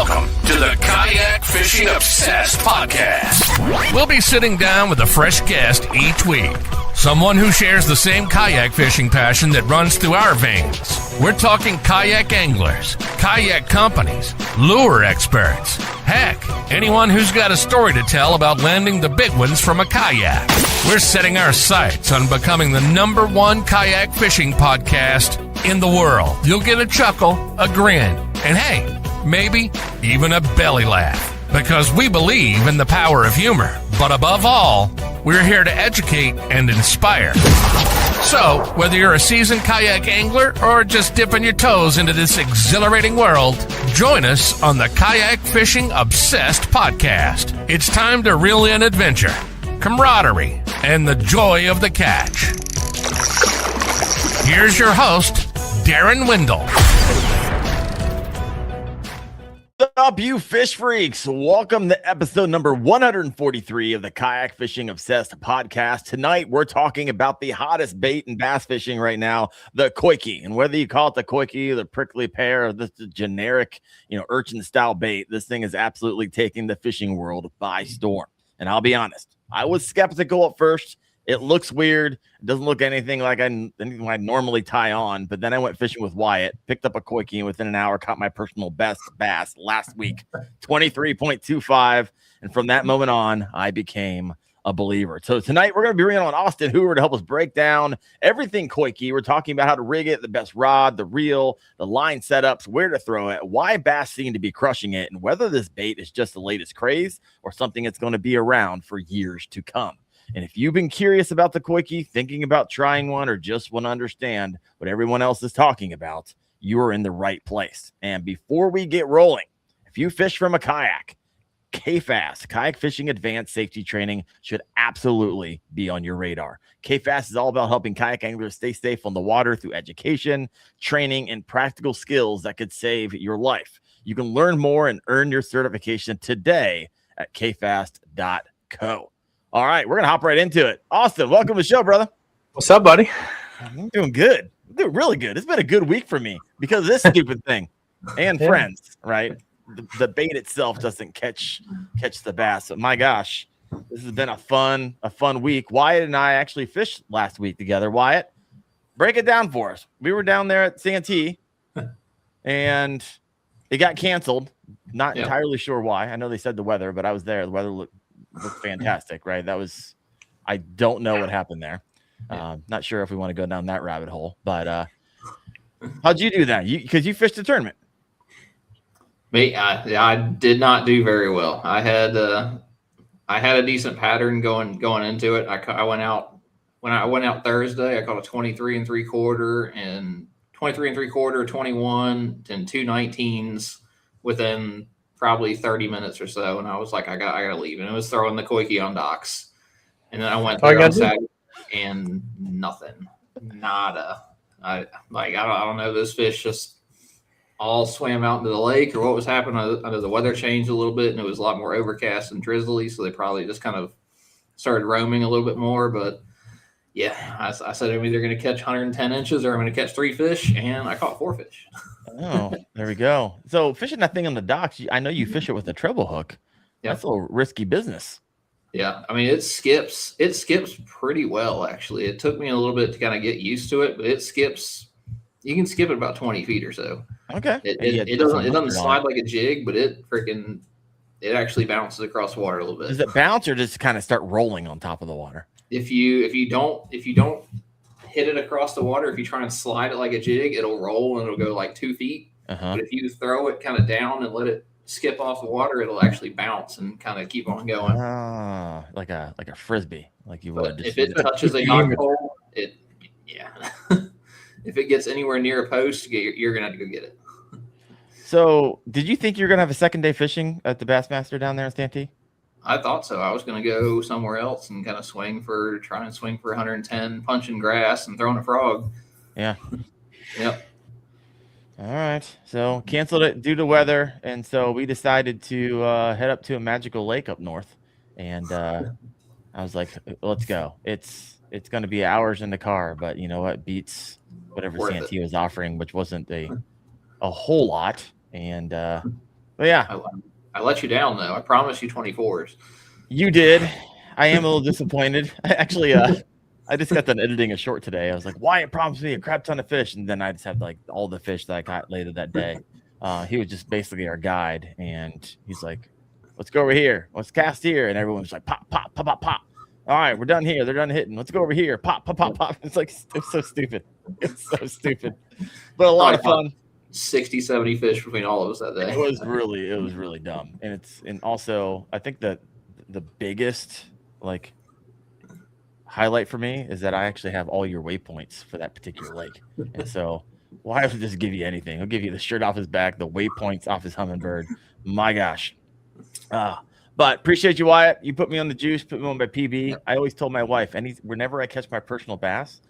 Welcome to the Kayak Fishing Obsessed Podcast. We'll be sitting down with a fresh guest each week. Someone who shares the same kayak fishing passion that runs through our veins. We're talking kayak anglers, kayak companies, lure experts. Heck, anyone who's got a story to tell about landing the big ones from a kayak. We're setting our sights on becoming the #1 kayak fishing podcast in the world. You'll get a chuckle, a grin, and hey, maybe even a belly laugh. Because we believe in the power of humor. But above all, we're here to educate and inspire. So, whether you're a seasoned kayak angler or just dipping your toes into this exhilarating world, join us on the Kayak Fishing Obsessed Podcast. It's time to reel in adventure, camaraderie, and the joy of the catch. Here's your host, Darren Windle. What's up, you fish freaks? Welcome to episode number 143 of the Kayak Fishing Obsessed Podcast. Tonight, we're talking about the hottest bait in bass fishing right now, the Coike. And whether you call it the Coike, the prickly pear, or the generic, urchin-style bait, this thing is absolutely taking the fishing world by storm. And I'll be honest, I was skeptical at first. It looks weird. It doesn't look anything like anything I normally tie on. But then I went fishing with Wyatt, picked up a Coike, and within an hour caught my personal best bass last week, 23.25. And from that moment on, I became a believer. So tonight we're going to be bringing on Austin Hoover to help us break down everything Coike. We're talking about how to rig it, the best rod, the reel, the line setups, where to throw it, why bass seem to be crushing it, and whether this bait is just the latest craze or something that's going to be around for years to come. And if you've been curious about the Coike, thinking about trying one, or just want to understand what everyone else is talking about, you are in the right place. And before we get rolling, if you fish from a kayak, KFAS, Kayak Fishing Advanced Safety Training, should absolutely be on your radar. KFAS is all about helping kayak anglers stay safe on the water through education, training, and practical skills that could save your life. You can learn more and earn your certification today at kfast.co. All right, we're going to hop right into it. Austin, welcome to the show, brother. What's up, buddy? I'm doing good. I'm doing really good. It's been a good week for me because of this stupid thing and friends, right? The bait itself doesn't catch the bass. But my gosh, this has been a fun week. Wyatt and I actually fished last week together. Wyatt, break it down for us. We were down there at Santee, and it got canceled. Not entirely sure why. I know they said the weather, but I was there. The weather looked fantastic, right? I don't know what happened there. Not sure if we want to go down that rabbit hole, but how'd you do that? Because you fished the tournament. Me, I did not do very well. I had a decent pattern going into it. I went out Thursday. I caught a 23 3/4 and 23 3/4, 21 and 2 19s within probably 30 minutes or so, and I was like, I gotta leave. And it was throwing the Coike on docks. And then I went there on Saturday and nothing. Nada. I don't know, this fish just all swam out into the lake or what was happening. I know the weather changed a little bit and it was a lot more overcast and drizzly, so they probably just kind of started roaming a little bit more. But yeah, I said I'm either going to catch 110 inches or I'm going to catch 3 fish, and I caught 4 fish. Oh, there we go. So fishing that thing on the docks, I know you fish it with a treble hook. Yeah. That's a little risky business. Yeah, I mean, it skips pretty well, actually. It took me a little bit to kind of get used to it, but it skips. You can skip it about 20 feet or so. Okay. It doesn't slide like a jig, but it actually bounces across the water a little bit. Does it bounce or just kind of start rolling on top of the water? If you don't hit it across the water, if you try and slide it like a jig, it'll roll and it'll go like 2 feet. But if you throw it kind of down and let it skip off the water, it'll actually bounce and kind of keep on going. Like a frisbee, like you would. If it touches a knock hole, if it gets anywhere near a post, you're gonna have to go get it. So, did you think you're gonna have a second day fishing at the Bassmaster down there in Santee? I thought so. I was going to go somewhere else and kind of try and swing for 110, punching grass and throwing a frog. Yeah. Yep. All right. So canceled it due to weather. And so we decided to head up to a magical lake up north. And I was like, let's go. It's going to be hours in the car, but you know what? Beats whatever Santee was offering, which wasn't a whole lot. And But yeah, I let you down though. I promised you 24s. you did. I am a little disappointed. I actually, I just got done editing a short today. I was like, Wyatt promised me a crap ton of fish, and then I just had like all the fish that I caught later that day. He was just basically our guide, and he's like, "Let's go over here. Let's cast here," and everyone's like, "Pop, pop, pop, pop, pop." All right, we're done here. They're done hitting. Let's go over here. Pop, pop, pop, pop. It's like it's so stupid. It's so stupid, but a lot of fun. 60, 70 fish between all of us that day. It was really dumb, and also I think that the biggest like highlight for me is that I actually have all your waypoints for that particular lake, and so why would just give you anything? He'll give you the shirt off his back, the waypoints off his hummingbird. My gosh. But appreciate you, Wyatt. You put me on the juice, put me on my PB. I always told my wife, whenever I catch my personal bass,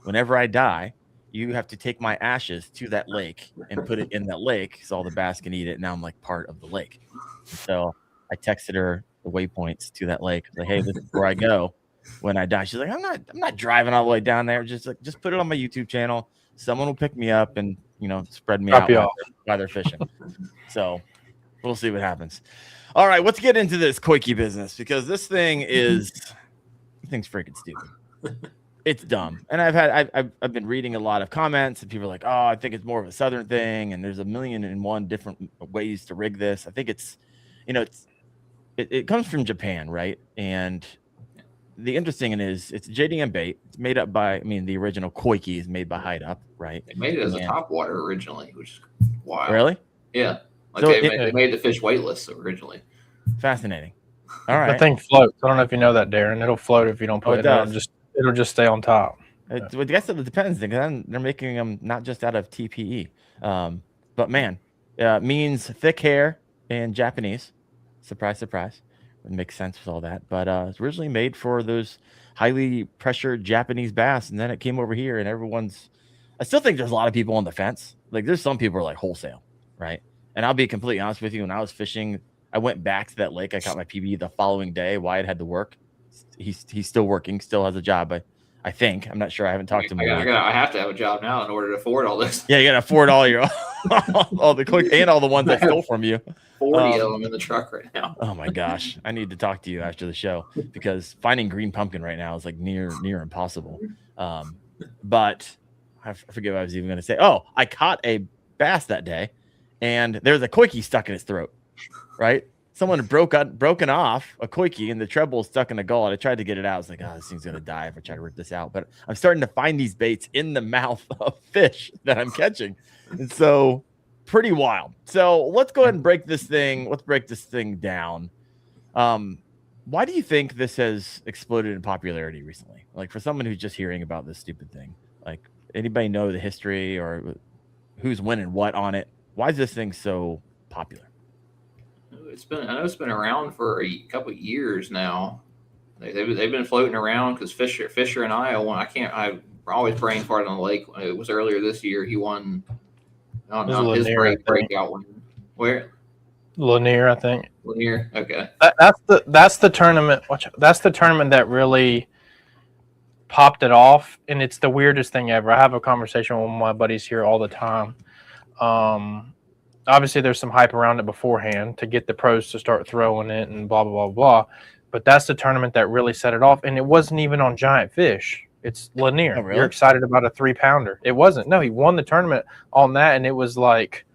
whenever I die, you have to take my ashes to that lake and put it in that lake so all the bass can eat it. Now I'm like part of the lake. And so I texted her the waypoints to that lake. Like, hey, this is where I go when I die. She's like, I'm not driving all the way down there. Just put it on my YouTube channel. Someone will pick me up and spread me out while they're fishing. So we'll see what happens. All right, let's get into this Coike business because this thing's freaking stupid. It's dumb. And I've been reading a lot of comments and people are like, oh, I think it's more of a Southern thing. And there's 1,000,001 different ways to rig this. I think it comes from Japan, right? And the interesting is it's JDM bait. It's made up by, the original Coike is made by Hide Up, right? They made it as a topwater originally, which is wild. Really? Yeah. Like so they made the fish weightless originally. Fascinating. All right. The thing floats. I don't know if you know that, Darren. It'll float if you don't put it in. It'll just stay on top. I guess it depends because they're making them not just out of TPE. But man, means thick hair in Japanese. Surprise, surprise. It makes sense with all that. But it's originally made for those highly pressured Japanese bass. And then it came over here and I still think there's a lot of people on the fence. Like there's some people who are like wholesale, right? And I'll be completely honest with you. When I was fishing, I went back to that lake. I caught my PB the following day. Wyatt had to work. He's still working, still has a job. I think. I'm not sure. I haven't talked to him. I have to have a job now in order to afford all this. Yeah, you got to afford all your all the Coike and all the ones I stole from you. 40 of them in the truck right now. Oh my gosh. I need to talk to you after the show because finding green pumpkin right now is like near impossible. But I forget what I was even going to say. Oh, I caught a bass that day. And there's a Coike stuck in his throat, right? Someone had broken off a Coike and the treble stuck in the gullet. I tried to get it out. I was like, oh, this thing's going to die if I try to rip this out. But I'm starting to find these baits in the mouth of fish that I'm catching. And so pretty wild. So let's go ahead and break this thing. Let's break this thing down. Why do you think this has exploded in popularity recently? Like for someone who's just hearing about this stupid thing, like anybody know the history or who's winning what on it? Why is this thing so popular? I know it's been around for a couple of years now. They've been floating around because Fisher in Iowa. I always brain farted on the lake. It was earlier this year. He won. I don't know his breakout win. Where? Lanier, I think. Lanier. Okay. That's the tournament. That's the tournament that really popped it off, and it's the weirdest thing ever. I have a conversation with my buddies here all the time. Obviously there's some hype around it beforehand to get the pros to start throwing it and blah, blah, blah, blah. But that's the tournament that really set it off. And it wasn't even on giant fish. It's Lanier. Oh, really? You're excited about a 3-pounder. It wasn't. No, he won the tournament on that. And it was like,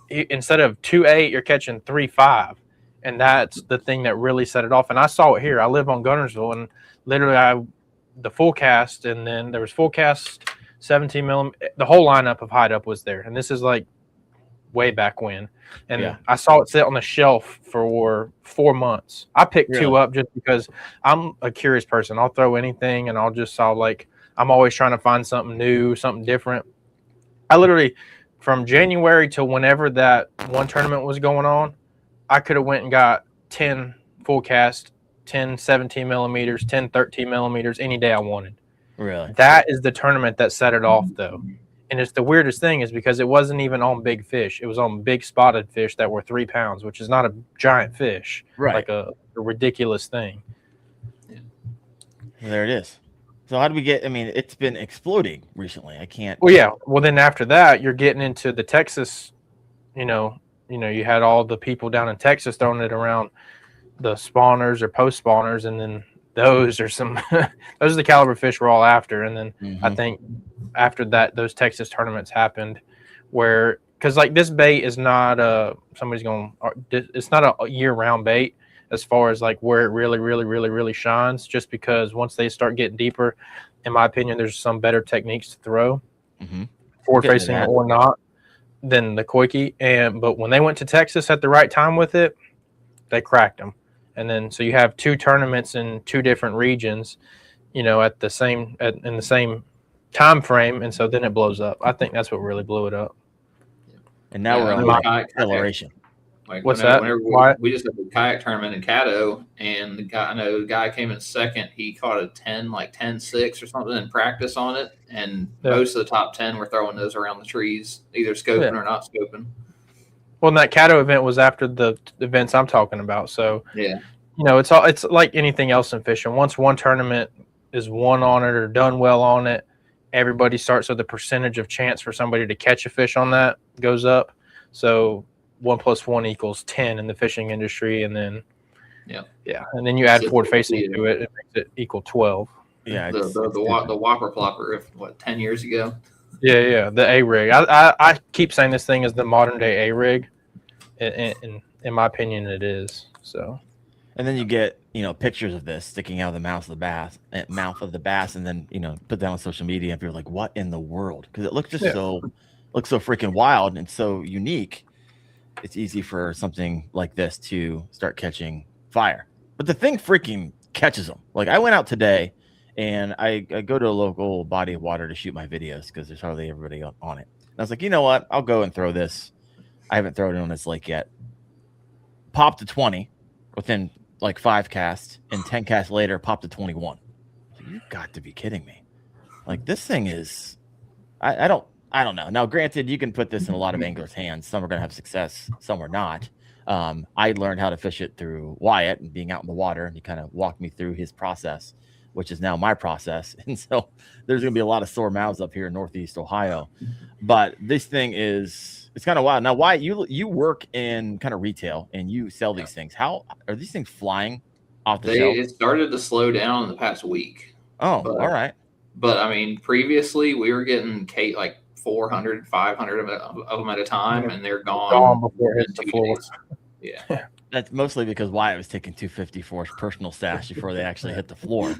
instead of 2.8, you're catching 3.5. And that's the thing that really set it off. And I saw it here. I live on Gunnersville, and literally the full cast, and then there was full cast, 17 millimeter. The whole lineup of Hide Up was there. And this is like way back when. And yeah. I saw it sit on the shelf for 4 months. I picked two up just because I'm a curious person. I'll throw anything, and I'm always trying to find something new, something different. I literally, from January to whenever that one tournament was going on, I could have went and got 10 full cast, 10 17 millimeters, 10 13 millimeters any day I wanted. Really? That is the tournament that set it off, though. And it's the weirdest thing is because it wasn't even on big fish. It was on big spotted fish that were 3 pounds, which is not a giant fish. Right. Like a ridiculous thing. Yeah. Well, there it is. So how do we get, it's been exploding recently. I can't. Well, yeah. Well, then after that, you're getting into the Texas, you had all the people down in Texas throwing it around the spawners or post spawners, and then those are those are the caliber fish we're all after. And then I think after that, those Texas tournaments happened where, because like this bait is not it's not a year-round bait as far as like where it really shines, just because once they start getting deeper, in my opinion, there's some better techniques to throw forward facing or not than the Coike. But when they went to Texas at the right time with it, they cracked them. And then so you have 2 tournaments in 2 different regions, at the same in the same time frame, and so then it blows up. I think that's what really blew it up. And now we're on acceleration. Like what's whenever that? We just had the kayak tournament in Caddo, and the guy came in second. He caught a 10-6 or something in practice on it, and most of the top 10 were throwing those around the trees, either scoping or not scoping. Well, and that Caddo event was after the events I'm talking about. So yeah, it's like anything else in fishing. Once one tournament is won on it or done well on it, everybody starts with the percentage of chance for somebody to catch a fish on that goes up. So 1 + 1 = 10 in the fishing industry, and then and then you add forward facing to it, it makes it equal 12. Yeah, the Whopper Plopper, 10 years ago. Yeah, the A rig. I keep saying this thing is the modern day A rig. In my opinion, it is. So, and then you get pictures of this sticking out of the mouth of the bass, and then put that on social media, and people are like, "What in the world?" Because it looks just so freaking wild and so unique. It's easy for something like this to start catching fire, but the thing freaking catches them. Like I went out today, and I go to a local body of water to shoot my videos because there's hardly everybody on it. And I was like, you know what? I'll go and throw this. I haven't thrown it on this lake yet. Popped to 20 within like 5 casts, and 10 casts later, popped to 21. You've got to be kidding me. Like this thing is, I don't know. Now, granted, you can put this in a lot of anglers' hands. Some are going to have success, some are not. I learned how to fish it through Wyatt and being out in the water, and he kind of walked me through his process, which is now my process. And so there's going to be a lot of sore mouths up here in Northeast Ohio. But this thing it's kind of wild. Now, Wyatt, you work in kind of retail and you sell these things. How are these things flying off the shelf? It started to slow down in the past week. Oh, all right. But I mean, previously we were getting like 400, 500 of them at a time, and they're gone before it hits the floor. Yeah. That's mostly because Wyatt was taking $250 for his personal stash before they actually hit the floor.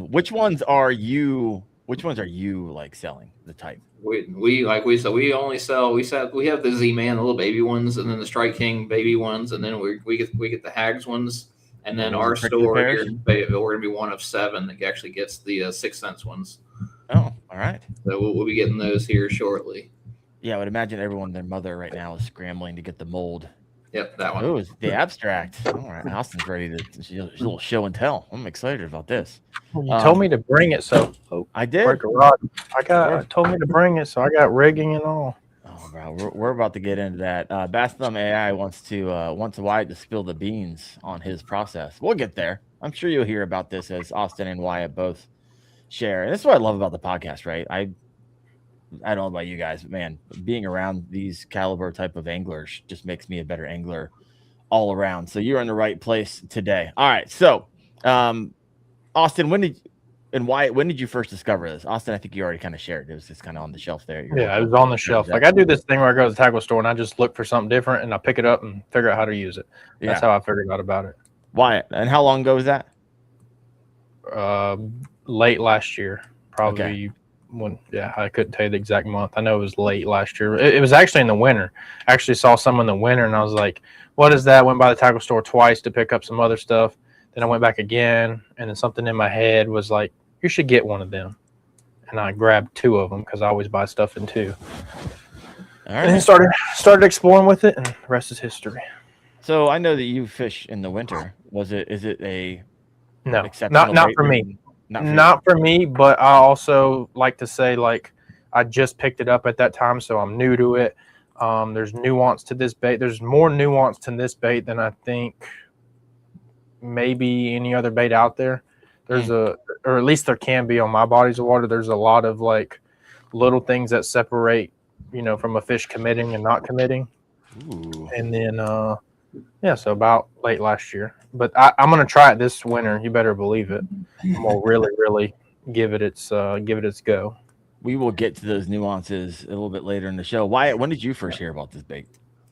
Which ones are you like selling the type? We only sell. We have the Z-Man, the little baby ones, and then the Strike King baby ones, and then we get the Hags ones, and then our store here in Fayetteville, we're gonna be one of 7 that actually gets the 6 cents ones. Oh, all right. So we'll be getting those here shortly. Yeah, I would imagine everyone and their mother right now is scrambling to get the mold. Yep, that one. Oh, it's the abstract. All right, Austin's ready to do a little show and tell. I'm excited about this. You told me to bring it, so I did. Told me to bring it, so I got rigging and all. Oh, bro, we're about to get into that. Bass Thumb AI wants Wyatt to spill the beans on his process. We'll get there. I'm sure you'll hear about this as Austin and Wyatt both share. And that's what I love about the podcast, right? I don't know about you guys, but man, being around these caliber type of anglers just makes me a better angler all around. So you're in the right place today. All right. So, Austin, when did you first discover this? Austin, I think you already kind of shared. It was just kind of on the shelf there. Yeah, it was on the shelf. Like I do this thing where I go to the tackle store and I just look for something different and I pick it up and figure out how to use it. That's how I figured out about it. Wyatt, and how long ago was that? Late last year, probably. Okay. I couldn't tell you the exact month. I know it was late last year. It was actually in the winter. I actually saw some in the winter, and I was like, what is that? Went by the tackle store twice to pick up some other stuff. Then I went back again, and then something in my head was like, you should get one of them. And I grabbed 2 of them because I always buy stuff in 2. All right. And then started exploring with it, and the rest is history. So I know that you fish in the winter. Is it a no, not for me. Not for me, but I also like to say, like, I just picked it up at that time, so I'm new to it. There's nuance to this bait. There's more nuance to this bait than I think maybe any other bait out there. There's or at least there can be on my bodies of water. There's a lot of like little things that separate, from a fish committing and not committing. Ooh. And then, so about late last year. But I'm going to try it this winter. You better believe it. I'm going to really, really give it its go. We will get to those nuances a little bit later in the show. Wyatt, when did you first hear about this bait?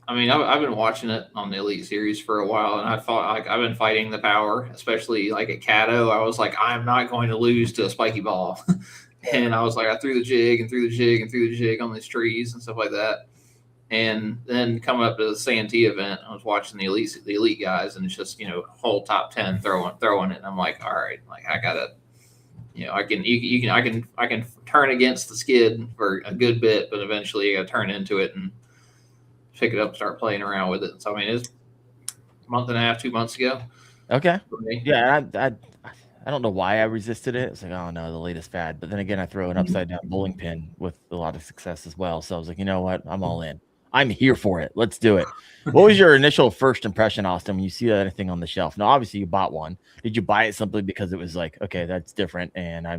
I mean, I've been watching it on the Elite Series for a while, and I've been fighting the power, especially like at Caddo. I was like, I'm not going to lose to a spiky ball. And I was like, I threw the jig and threw the jig and threw the jig on these trees and stuff like that. And then coming up to the Santee event, I was watching the elite guys, and it's just, whole top 10 throwing it. And I'm like, all right, like I gotta, I can turn against the skid for a good bit, but eventually I gotta turn into it and pick it up and start playing around with it. So I mean, it's a month and a half, 2 months ago. Okay. For me. Yeah, I don't know why I resisted it. It's like, oh no, the latest fad. But then again, I throw an upside down bowling pin with a lot of success as well. So I was like, you know what? I'm all in. I'm here for it. Let's do it. What was your initial first impression, Austin, when you see that thing on the shelf? Now, obviously, you bought one. Did you buy it simply because it was like, okay, that's different, and I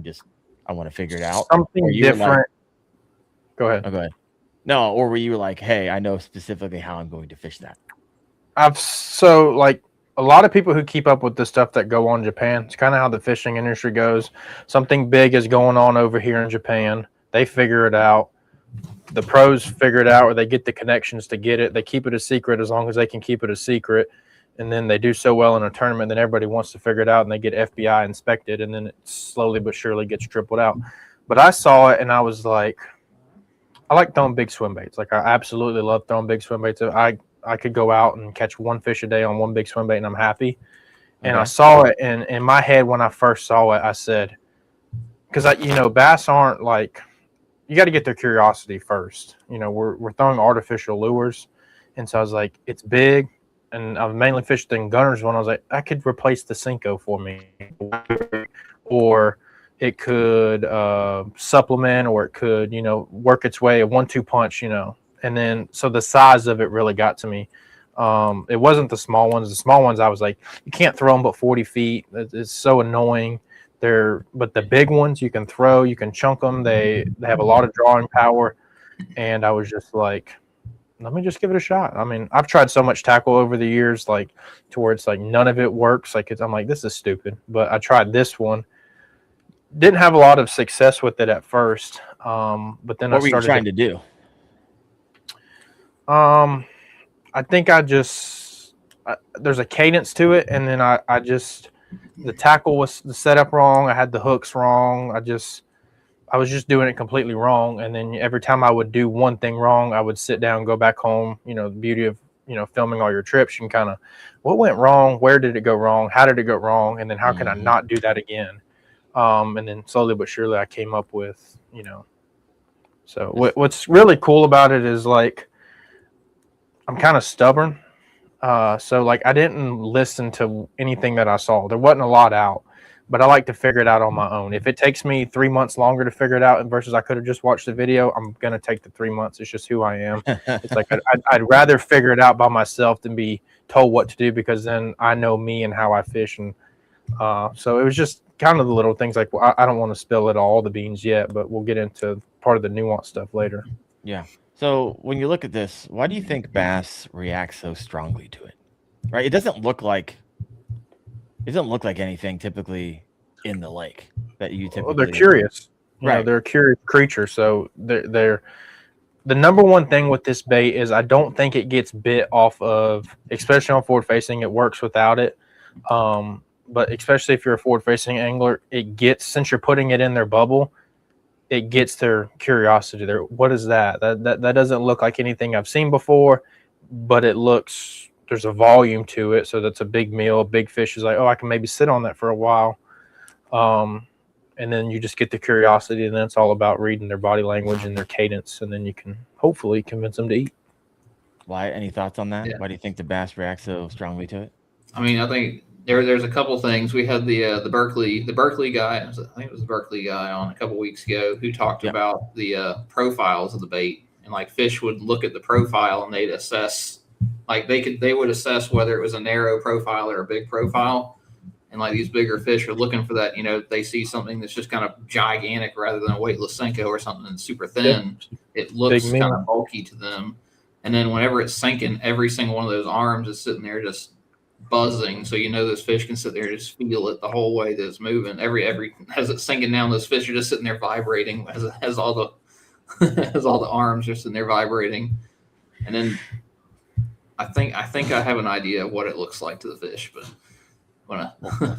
want to figure it out? Something different. Like, go ahead. Oh, go ahead. No, or were you like, hey, I know specifically how I'm going to fish that? A lot of people who keep up with the stuff that go on in Japan, it's kind of how the fishing industry goes. Something big is going on over here in Japan. They figure it out. The pros figure it out, or they get the connections to get it. They keep it a secret as long as they can keep it a secret. And then they do so well in a tournament, then everybody wants to figure it out, and they get FBI inspected, and then it slowly but surely gets tripled out. But I saw it, and I was like, I like throwing big swim baits. Like, I absolutely love throwing big swim baits. I could go out and catch one fish a day on one big swim bait, and I'm happy. And I saw it, and in my head when I first saw it, I said, because bass aren't like, you got to get their curiosity first. We're throwing artificial lures, and so I was like, it's big, and I've mainly fished in Gunner's one. I was like, I could replace the Cinco for me, or it could supplement, or it could work its way a 1-2 punch, and then so the size of it really got to me. It wasn't the small ones. The small ones, I was like, you can't throw them but 40 feet. It's so annoying. But the big ones you can throw, you can chunk them. They have a lot of drawing power, and I was just like, let me just give it a shot. I mean, I've tried so much tackle over the years, like to where it's like none of it works. Like I'm like, this is stupid. But I tried this one. Didn't have a lot of success with it at first. But then what were you trying to do? I think there's a cadence to it, and then I just. The tackle was set up wrong. I had the hooks wrong. I was just doing it completely wrong. And then every time I would do one thing wrong, I would sit down, go back home. The beauty of, filming all your trips, you can kind of, what went wrong? Where did it go wrong? How did it go wrong? And then how can I not do that again? And then slowly but surely I came up with, so what's really cool about it is like, I'm kind of stubborn. So like I didn't listen to anything that I saw. There wasn't a lot out, but I like to figure it out on my own. If it takes me 3 months longer to figure it out versus I could have just watched the video, I'm going to take the 3 months. It's just who I am. It's like I'd rather figure it out by myself than be told what to do, because then I know me and how I fish. And so it was just kind of the little things like, well, I don't want to spill it all the beans yet, but we'll get into part of the nuanced stuff later. Yeah. So when you look at this, why do you think bass react so strongly to it? Right? It doesn't look like anything typically in the lake that you typically. Well, they're curious. They're a curious creature. So they're the number one thing with this bait is I don't think it gets bit off of, especially on forward facing. It works without it. But especially if you're a forward facing angler, since you're putting it in their bubble, it gets their curiosity. What is that? That doesn't look like anything I've seen before, but there's a volume to it. So that's a big meal. A big fish is like, oh, I can maybe sit on that for a while. And then you just get the curiosity, and then it's all about reading their body language and their cadence. And then you can hopefully convince them to eat. Why? Any thoughts on that? Yeah. Why do you think the bass react so strongly to it? I mean, I think there's a couple things. We had the Berkeley guy. I think it was the Berkeley guy on a couple weeks ago who talked about the profiles of the bait, and like fish would look at the profile and they'd assess, like they would assess whether it was a narrow profile or a big profile, and like these bigger fish are looking for that. They see something that's just kind of gigantic rather than a weightless Senko or something that's super thin. It looks kind of bulky to them. And then whenever it's sinking, every single one of those arms is sitting there just buzzing. So those fish can sit there and just feel it the whole way that it's moving. Every as it's sinking down, those fish are just sitting there vibrating as all the as all the arms are sitting there vibrating. And then I think I have an idea of what it looks like to the fish, but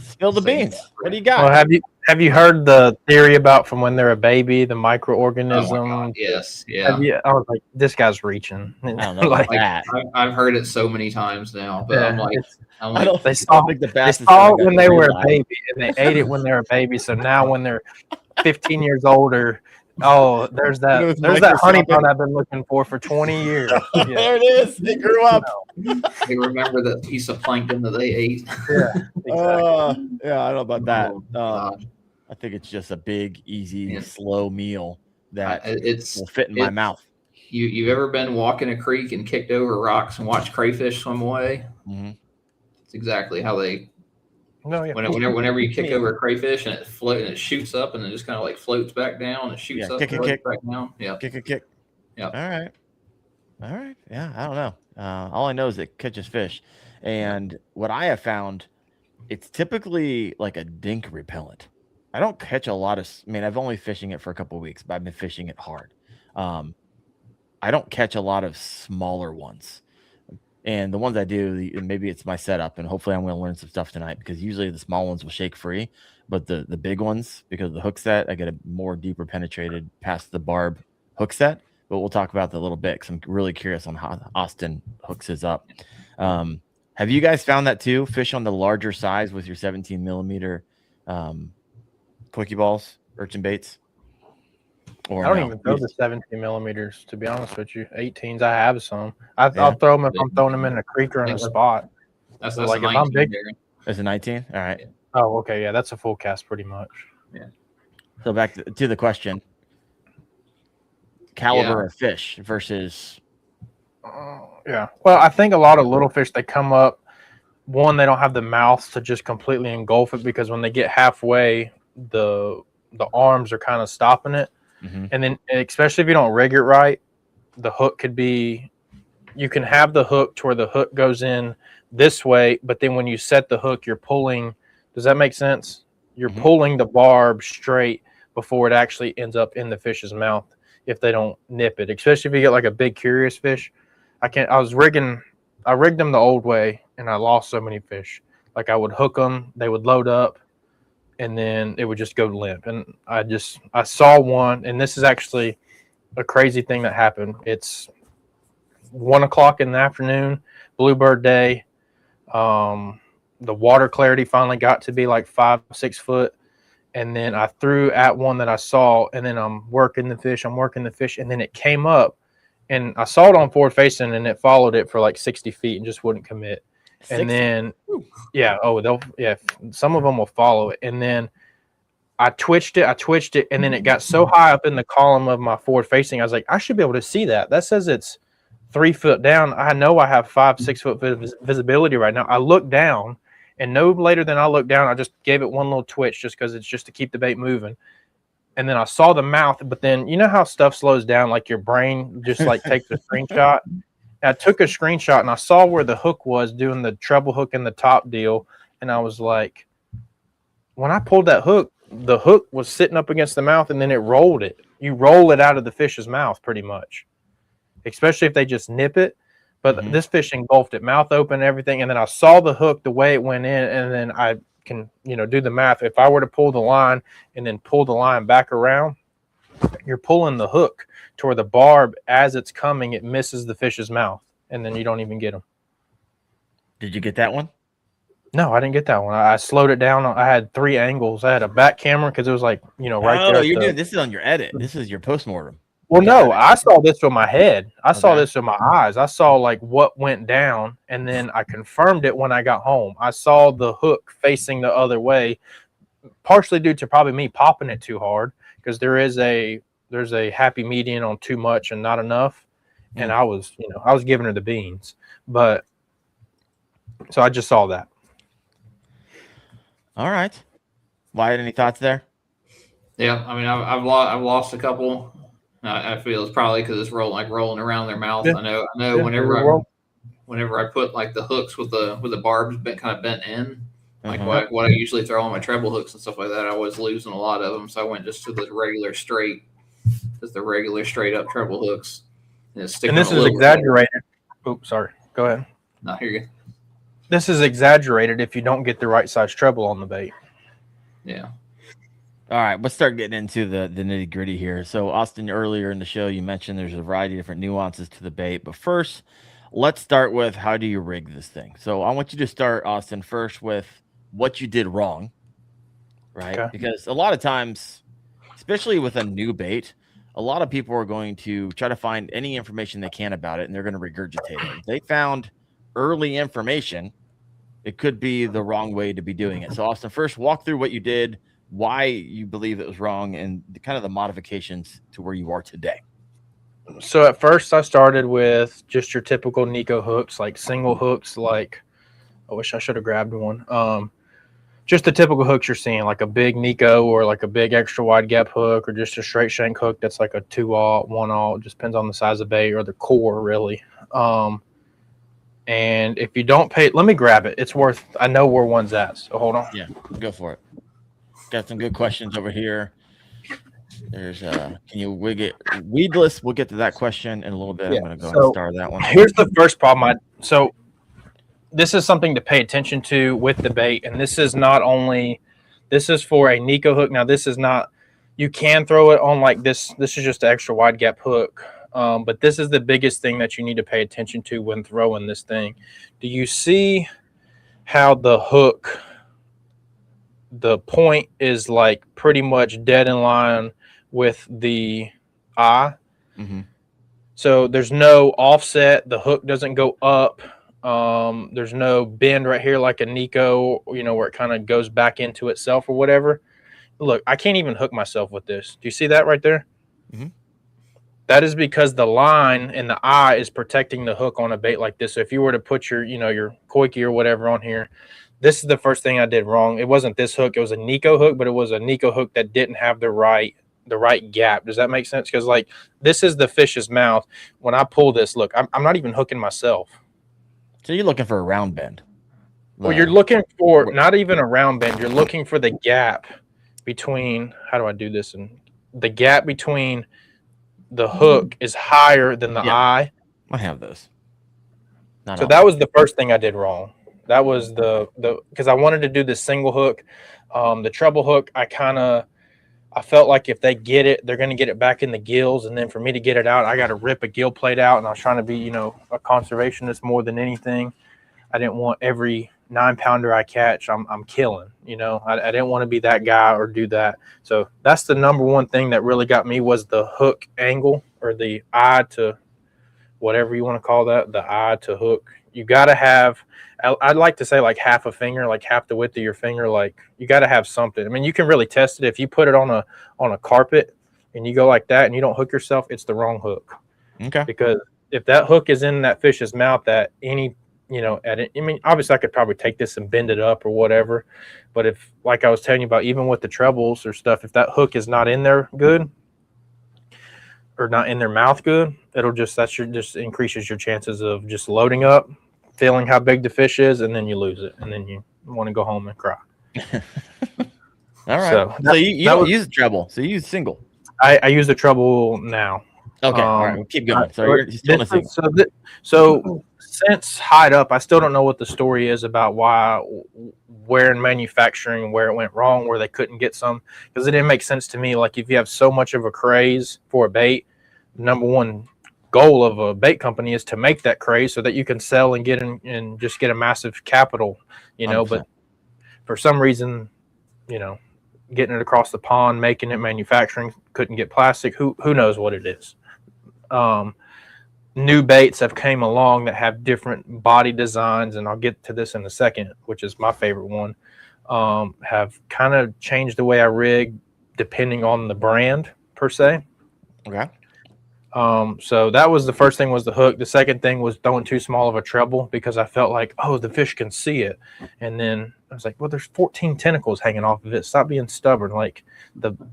spill the beans. What do you got? Well, have you heard the theory about from when they're a baby, the microorganism? Oh my God, yes, yeah. I was like, this guy's reaching. I don't know like, that. I've heard it so many times now, but Yeah, I'm like, I don't they think saw, the they bass is saw gonna it when get they were a realized. baby, and they ate it when they were a baby. So now when they're 15 years older, oh, there's that It was honey microscopic. bun I've been looking for 20 years. Yeah. There it is. They grew up. they remember that piece of plankton that they ate. Yeah, exactly. Yeah, I don't know about that. Oh, God. I think it's just a big, easy, Yeah. slow meal that It's will fit in my mouth. You've ever been walking a creek and kicked over rocks and watched crayfish swim away? Mm-hmm. It's exactly how they. No, yeah. Whenever you kick over a crayfish and it shoots up and it just kind of like floats back down and shoots up, kick. back down. Yeah, Kick. Yeah. All right. Yeah, I don't know. All I know is it catches fish, and what I have found, it's typically like a dink repellent. I don't catch a lot of. I mean, I've only fishing it for a couple of weeks, but I've been fishing it hard. I don't catch a lot of smaller ones. And the ones I do, maybe it's my setup, and hopefully I'm going to learn some stuff tonight, because usually the small ones will shake free, but the big ones, because of the hook set, I get a more deeper penetrated past the barb hook set. But we'll talk about that a little bit, because I'm really curious on how Austin hooks his up. Have you guys found that too? Fish on the larger size with your 17 millimeter Coike balls, urchin baits? Or I don't no? even throw the 17 millimeters, to be honest with you. 18s, I have some. I'll throw them if I'm throwing them in a creek or in a spot. that's like a if I'm 19 big. there. It's a 19? All right. Oh, okay, yeah, that's a full cast pretty much. So back to the question. Caliber of fish versus Yeah. Well, I think a lot of little fish, they come up, one, they don't have the mouths to just completely engulf it, because when they get halfway, the arms are kind of stopping it. Mhm. And then, especially if you don't rig it right, the hook could be, you can have the hook to where the hook goes in this way, but then when you set the hook, you're pulling. Does that make sense? You're pulling the barb straight before it actually ends up in the fish's mouth if they don't nip it, especially if you get like a big curious fish. I rigged them the old way, and I lost so many fish. Like, I would hook them, they would load up, and then it would just go limp. And I saw one, and this is actually a crazy thing that happened. It's 1:00 in the afternoon, bluebird day. The water clarity finally got to be like 5-6 foot. And then I threw at one that I saw, and then I'm working the fish, and then it came up, and I saw it on forward facing, and it followed it for like 60 feet and just wouldn't commit. 60? And then, some of them will follow it. And then I twitched it, and then it got so high up in the column of my forward facing, I was like, I should be able to see that. That says it's 3 foot down. I know I have 5-6 foot visibility right now. I looked down, and no later than I looked down, I just gave it one little twitch, just because it's just to keep the bait moving. And then I saw the mouth, but then you know how stuff slows down, like your brain just like takes a screenshot. I took a screenshot, and I saw where the hook was doing the treble hook in the top deal. And I was like, when I pulled that hook, the hook was sitting up against the mouth, and then it rolled it. You roll it out of the fish's mouth pretty much, especially if they just nip it. But this fish engulfed it, mouth open, everything. And then I saw the hook, the way it went in, and then I can, do the math. If I were to pull the line and then pull the line back around, you're pulling the hook to where the barb, as it's coming, it misses the fish's mouth, and then you don't even get them. Did you get that one? No, I didn't get that one. I slowed it down. I had 3 angles. I had a back camera, because it was like, right there. You're doing this is on your edit. This is your postmortem. Well, no, I saw this with my head. I saw this with my eyes. I saw like what went down, and then I confirmed it when I got home. I saw the hook facing the other way, partially due to probably me popping it too hard, because there's a happy median on too much and not enough. And I was giving her the beans. But so I just saw that. All right. Wyatt, any thoughts there? Yeah, I mean, I've lost a couple. I feel it's probably because it's rolling around their mouth. Yeah. I know. Yeah, Whenever I put like the hooks with the barbs kind of bent in, like Uh-huh. what I usually throw on my treble hooks and stuff like that, I was losing a lot of them. So I went just to the regular straight up treble hooks. And this is exaggerated. Oops, sorry. Go ahead. No, here you go. This is exaggerated if you don't get the right size treble on the bait. Yeah. All right, let's start getting into the nitty gritty here. So, Austin, earlier in the show, you mentioned there's a variety of different nuances to the bait. But first, let's start with how do you rig this thing? So, I want you to start, Austin, first with what you did wrong, right? Okay. Because a lot of times, especially with a new bait, a lot of people are going to try to find any information they can about it, and they're going to regurgitate it. If they found early information, it could be the wrong way to be doing it. So, Austin, first, walk through what you did, why you believe it was wrong, and kind of the modifications to where you are today. So at first I started with just your typical Nico hooks, like single hooks. Like I wish I should have grabbed one. Just the typical hooks you're seeing, like a big Nico or like a big extra wide gap hook, or just a straight shank hook that's like a 2-aught, 1-aught. Just depends on the size of bait or the core, really. And if you don't pay, let me grab it. It's worth. I know where one's at. So hold on. Yeah, go for it. Got some good questions over here. There's can you wig it weedless? We'll get to that question in a little bit. Yeah, I'm gonna go ahead and start that one. Here's the first problem. So this is something to pay attention to with the bait, and this is for a Nico hook. Now this is not, you can throw it on like this. This is just an extra wide gap hook. But this is the biggest thing that you need to pay attention to when throwing this thing. Do you see how the hook, the point is like pretty much dead in line with the eye? Mm-hmm. So there's no offset. The hook doesn't go up. There's no bend right here like a Nico, where it kind of goes back into itself or whatever. Look, I can't even hook myself with this. Do you see that right there? Mm-hmm. That is because the line and the eye is protecting the hook on a bait like this. So if you were to put your Coike or whatever on here, this is the first thing I did wrong. It wasn't this hook. It was a Nico hook, but it was a Nico hook that didn't have the right gap. Does that make sense? Because like this is the fish's mouth. When I pull this, look, I'm not even hooking myself. So you're looking for a round bend. Well, you're looking for not even a round bend. You're looking for the gap between, how do I do this? And the gap between the hook is higher than the eye. I have those. So that was the first thing I did wrong. That was because I wanted to do this single hook. The treble hook, I felt like if they get it, they're going to get it back in the gills. And then for me to get it out, I got to rip a gill plate out. And I was trying to be, a conservationist more than anything. I didn't want every 9-pounder I catch, I'm killing, I didn't want to be that guy or do that. So that's the number one thing that really got me was the hook angle, or the eye to whatever you want to call that, the eye to hook. You got to have, I'd like to say like half a finger, like half the width of your finger. Like you got to have something. I mean, you can really test it. If you put it on a carpet and you go like that and you don't hook yourself, it's the wrong hook. Okay. Because if that hook is in that fish's mouth at any, obviously I could probably take this and bend it up or whatever. But if, like I was telling you about, even with the trebles or stuff, if that hook is not in there good or not in their mouth good, it'll just increases your chances of just loading up, feeling how big the fish is, and then you lose it. And then you want to go home and cry. All right. So you don't use a treble. So you use single. I use the treble now. Okay. All right. We'll keep going. So you're still in a single. So since Hide Up, I still don't know what the story is about where in manufacturing, where it went wrong, where they couldn't get some, because it didn't make sense to me. Like if you have so much of a craze for a bait, the number one goal of a bait company is to make that craze so that you can sell and get in and just get a massive capital, 100%. But for some reason, getting it across the pond, making it, manufacturing, couldn't get plastic. Who knows what it is? New baits have came along that have different body designs, and I'll get to this in a second, which is my favorite one. Have kind of changed the way I rig depending on the brand per se. Okay. So that was the first thing, was the hook. The second thing was throwing too small of a treble, because I felt like, oh, the fish can see it. And then I was like, well, there's 14 tentacles hanging off of it. Stop being stubborn. Like,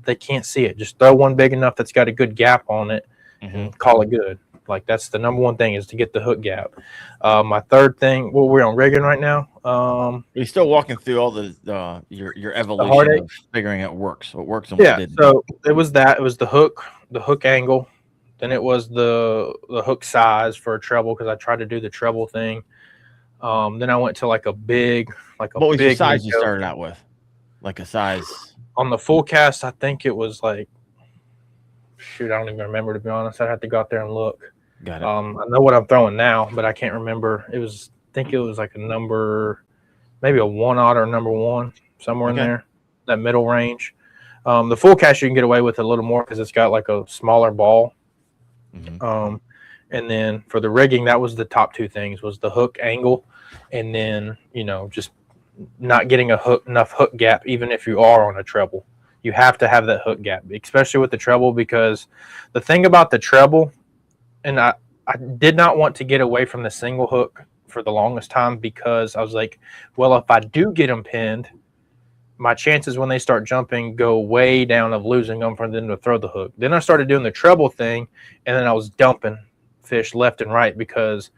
they can't see it. Just throw one big enough that's got a good gap on it and call it good. Like, that's the number one thing, is to get the hook gap. My third thing, well, we're on rigging right now. You're still walking through all the your evolution of figuring out what works and what didn't. So it was that. It was the hook angle. Then it was the hook size for a treble, because I tried to do the treble thing. Then I went to like a big. What was the size you started out with? Like a size on the full cast, I think it was like, shoot, I don't even remember, to be honest. I'd have to go out there and look. Got it. I know what I'm throwing now, but I can't remember. I think it was like a number, maybe a 1/0 or number 1, somewhere in there, that middle range. The full cast you can get away with a little more, because it's got like a smaller ball. And then for the rigging, that was the top two things, was the hook angle, and then, just not getting enough hook gap, even if you are on a treble. You have to have that hook gap, especially with the treble, because the thing about the treble, and I did not want to get away from the single hook for the longest time, because I was like, well, if I do get them pinned, my chances when they start jumping go way down of losing them for them to throw the hook. Then I started doing the treble thing, and then I was dumping fish left and right, because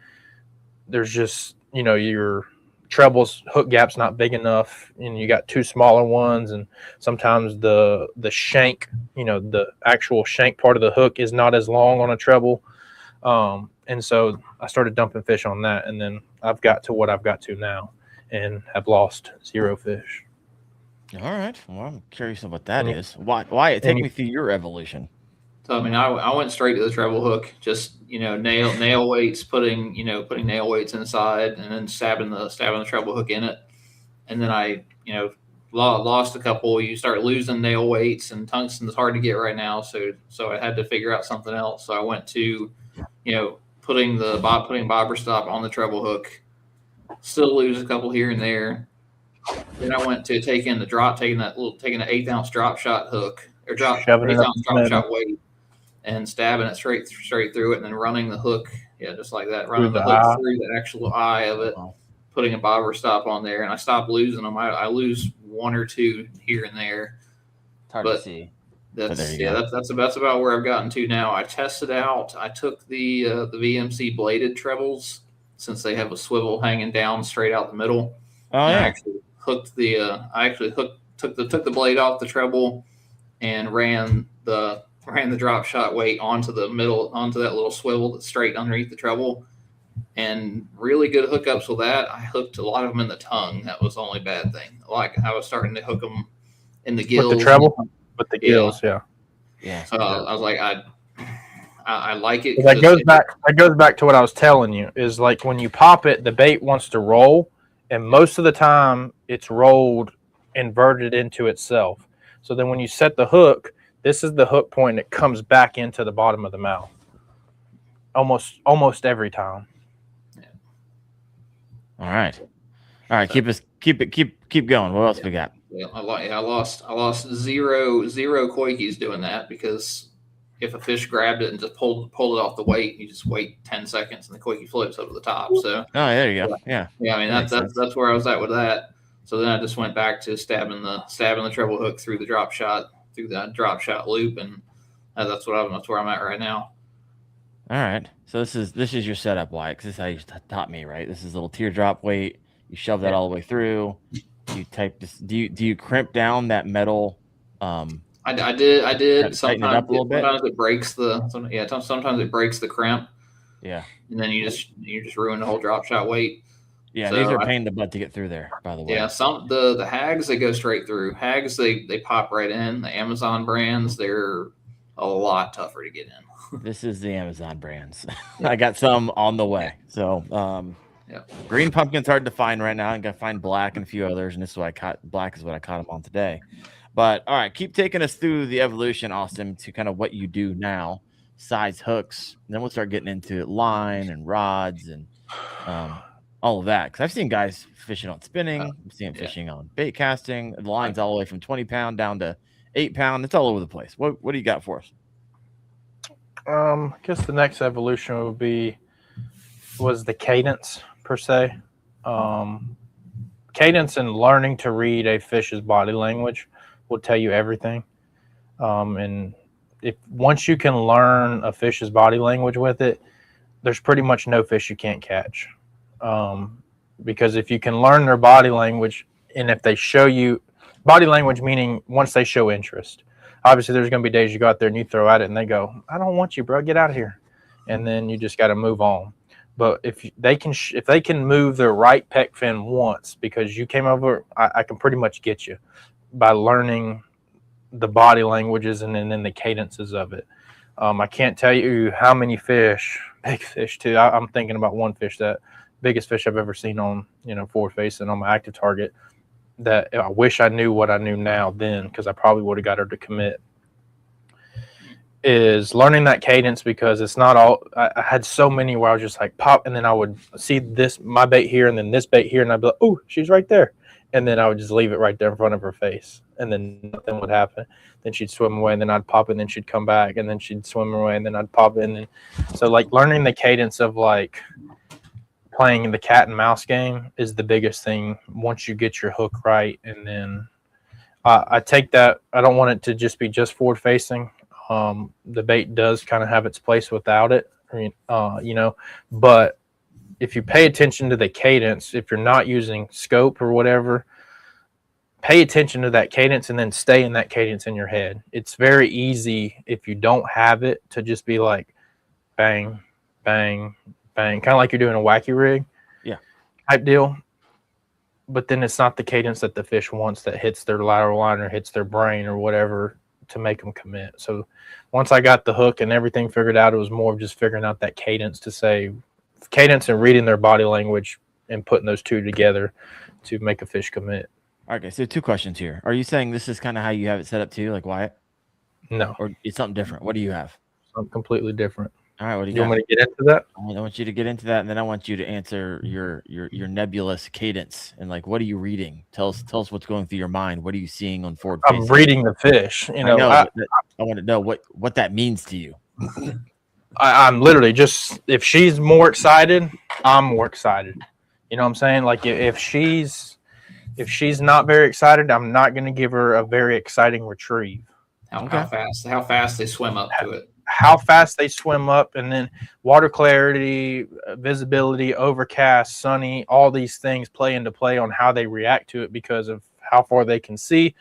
there's just, your treble's hook gap's not big enough, and you got two smaller ones, and sometimes the shank, the actual shank part of the hook is not as long on a treble. And so I started dumping fish on that, and then I've got to what I've got to now, and have lost 0 fish. All right. Well, I'm curious of what that is. Why? Take me through your evolution. So, I mean, I went straight to the treble hook, just, nail weights, putting nail weights inside, and then stabbing the treble hook in it. And then I, lost a couple. You start losing nail weights, and tungsten is hard to get right now. So I had to figure out something else. So I went to, putting bobber stop on the treble hook, still lose a couple here and there. Then I went to taking an 1/8 ounce drop shot hook, or 1/8 ounce drop shot weight, and stabbing it straight through it, and then running the hook, just like that, running the hook through the actual eye of it, putting a bobber stop on there, and I stopped losing them. I lose 1 or 2 here and there. It's hard to see. That's about where I've gotten to now. I tested out. I took the VMC bladed trebles, since they have a swivel hanging down straight out the middle. Oh yeah. I actually took the blade off the treble and ran the drop shot weight onto that little swivel that's straight underneath the treble, and really good hookups with that. I hooked a lot of them in the tongue. That was the only bad thing. Like, I was starting to hook them in the gills. With the treble? With the gills, yeah. So I was like, I like it. That goes back to what I was telling you, is like, when you pop it, the bait wants to roll, and most of the time it's rolled inverted into itself. So then when you set the hook, this is the hook point that comes back into the bottom of the mouth. Almost every time. Yeah. All right. Keep going. What else we got? Yeah, I lost zero Coikes doing that, because if a fish grabbed it and just pulled it off the weight, you just wait 10 seconds and the Coike floats over the top. So there you go. Yeah. I mean, that's where I was at with that. So then I just went back to stabbing the treble hook through the drop shot loop, and that's where I'm at right now. All right. So this is your setup, Wyatt, because this is how you taught me, right? This is a little teardrop weight. You shove that all the way through. You type this. Do you crimp down that metal? I did. Sometimes it breaks sometimes it breaks the crimp. Yeah. And then you just ruin the whole drop shot weight. Yeah, so these are a pain in the butt to get through there, by the way. Yeah, the hags, they go straight through. Hags, they pop right in. The Amazon brands, they're a lot tougher to get in. This is the Amazon brands. I got some on the way. So green pumpkin's hard to find right now. I got to find black and a few others, and this is what I caught. Black is what I caught them on today. But all right, keep taking us through the evolution, Austin, to kind of what you do now, size hooks. And then we'll start getting into line and rods and all of that. Because I've seen guys fishing on spinning. I've seen fishing on bait casting. The line's all the way from 20 pound down to 8 pound. It's all over the place. What do you got for us? I guess the next evolution was the cadence per se. Cadence and learning to read a fish's body language will tell you everything. And once you can learn a fish's body language with it, there's pretty much no fish you can't catch. Because if you can learn their body language, and if they show you body language, meaning once they show interest, obviously there's going to be days you go out there and you throw at it and they go, I don't want you, bro, get out of here. And then you just got to move on. But if they can move their right pec fin once because you came over, I can pretty much get you by learning the body languages and then the cadences of it. I can't tell you how many fish, big fish too. I'm thinking about one fish, that biggest fish I've ever seen on, forward facing on my active target, that I wish I knew what I knew now then, because I probably would have got her to commit, is learning that cadence, because it's not all. I had so many where I was just like pop, and then I would see my bait here and then this bait here, and I'd be like, oh, she's right there. And then I would just leave it right there in front of her face, and then nothing would happen. Then she'd swim away, and then I'd pop it, and then she'd come back, and then she'd swim away, and then I'd pop it. And then, so like learning the cadence of like playing the cat and mouse game is the biggest thing once you get your hook right. And then I take that. I don't want it to just be just forward facing. The bait does kind of have its place without it, but if you pay attention to the cadence, if you're not using scope or whatever, pay attention to that cadence and then stay in that cadence in your head. It's very easy if you don't have it to just be like bang, bang, bang, kind of like you're doing a wacky rig type deal. But then it's not the cadence that the fish wants that hits their lateral line or hits their brain or whatever to make them commit. So once I got the hook and everything figured out, it was more of just figuring out that cadence and reading their body language and putting those two together to make a fish commit. Okay, so 2 questions here. Are you saying this is kind of how you have it set up too, like Wyatt? No. Or it's something different? What do you have? Something completely different. All right, what do you got? Want me to get into that? I want you to get into that, and then I want you to answer your nebulous cadence and like, what are you reading? Tell us what's going through your mind. What are you seeing on forward facing? I'm reading the fish. I want to know what that means to you. I'm literally just, if she's more excited, I'm more excited. You know what I'm saying? Like if she's not very excited, I'm not going to give her a very exciting retrieve. How fast they swim up to it. How fast they swim up, and then water clarity, visibility, overcast, sunny, all these things play into play on how they react to it because of how far they can see.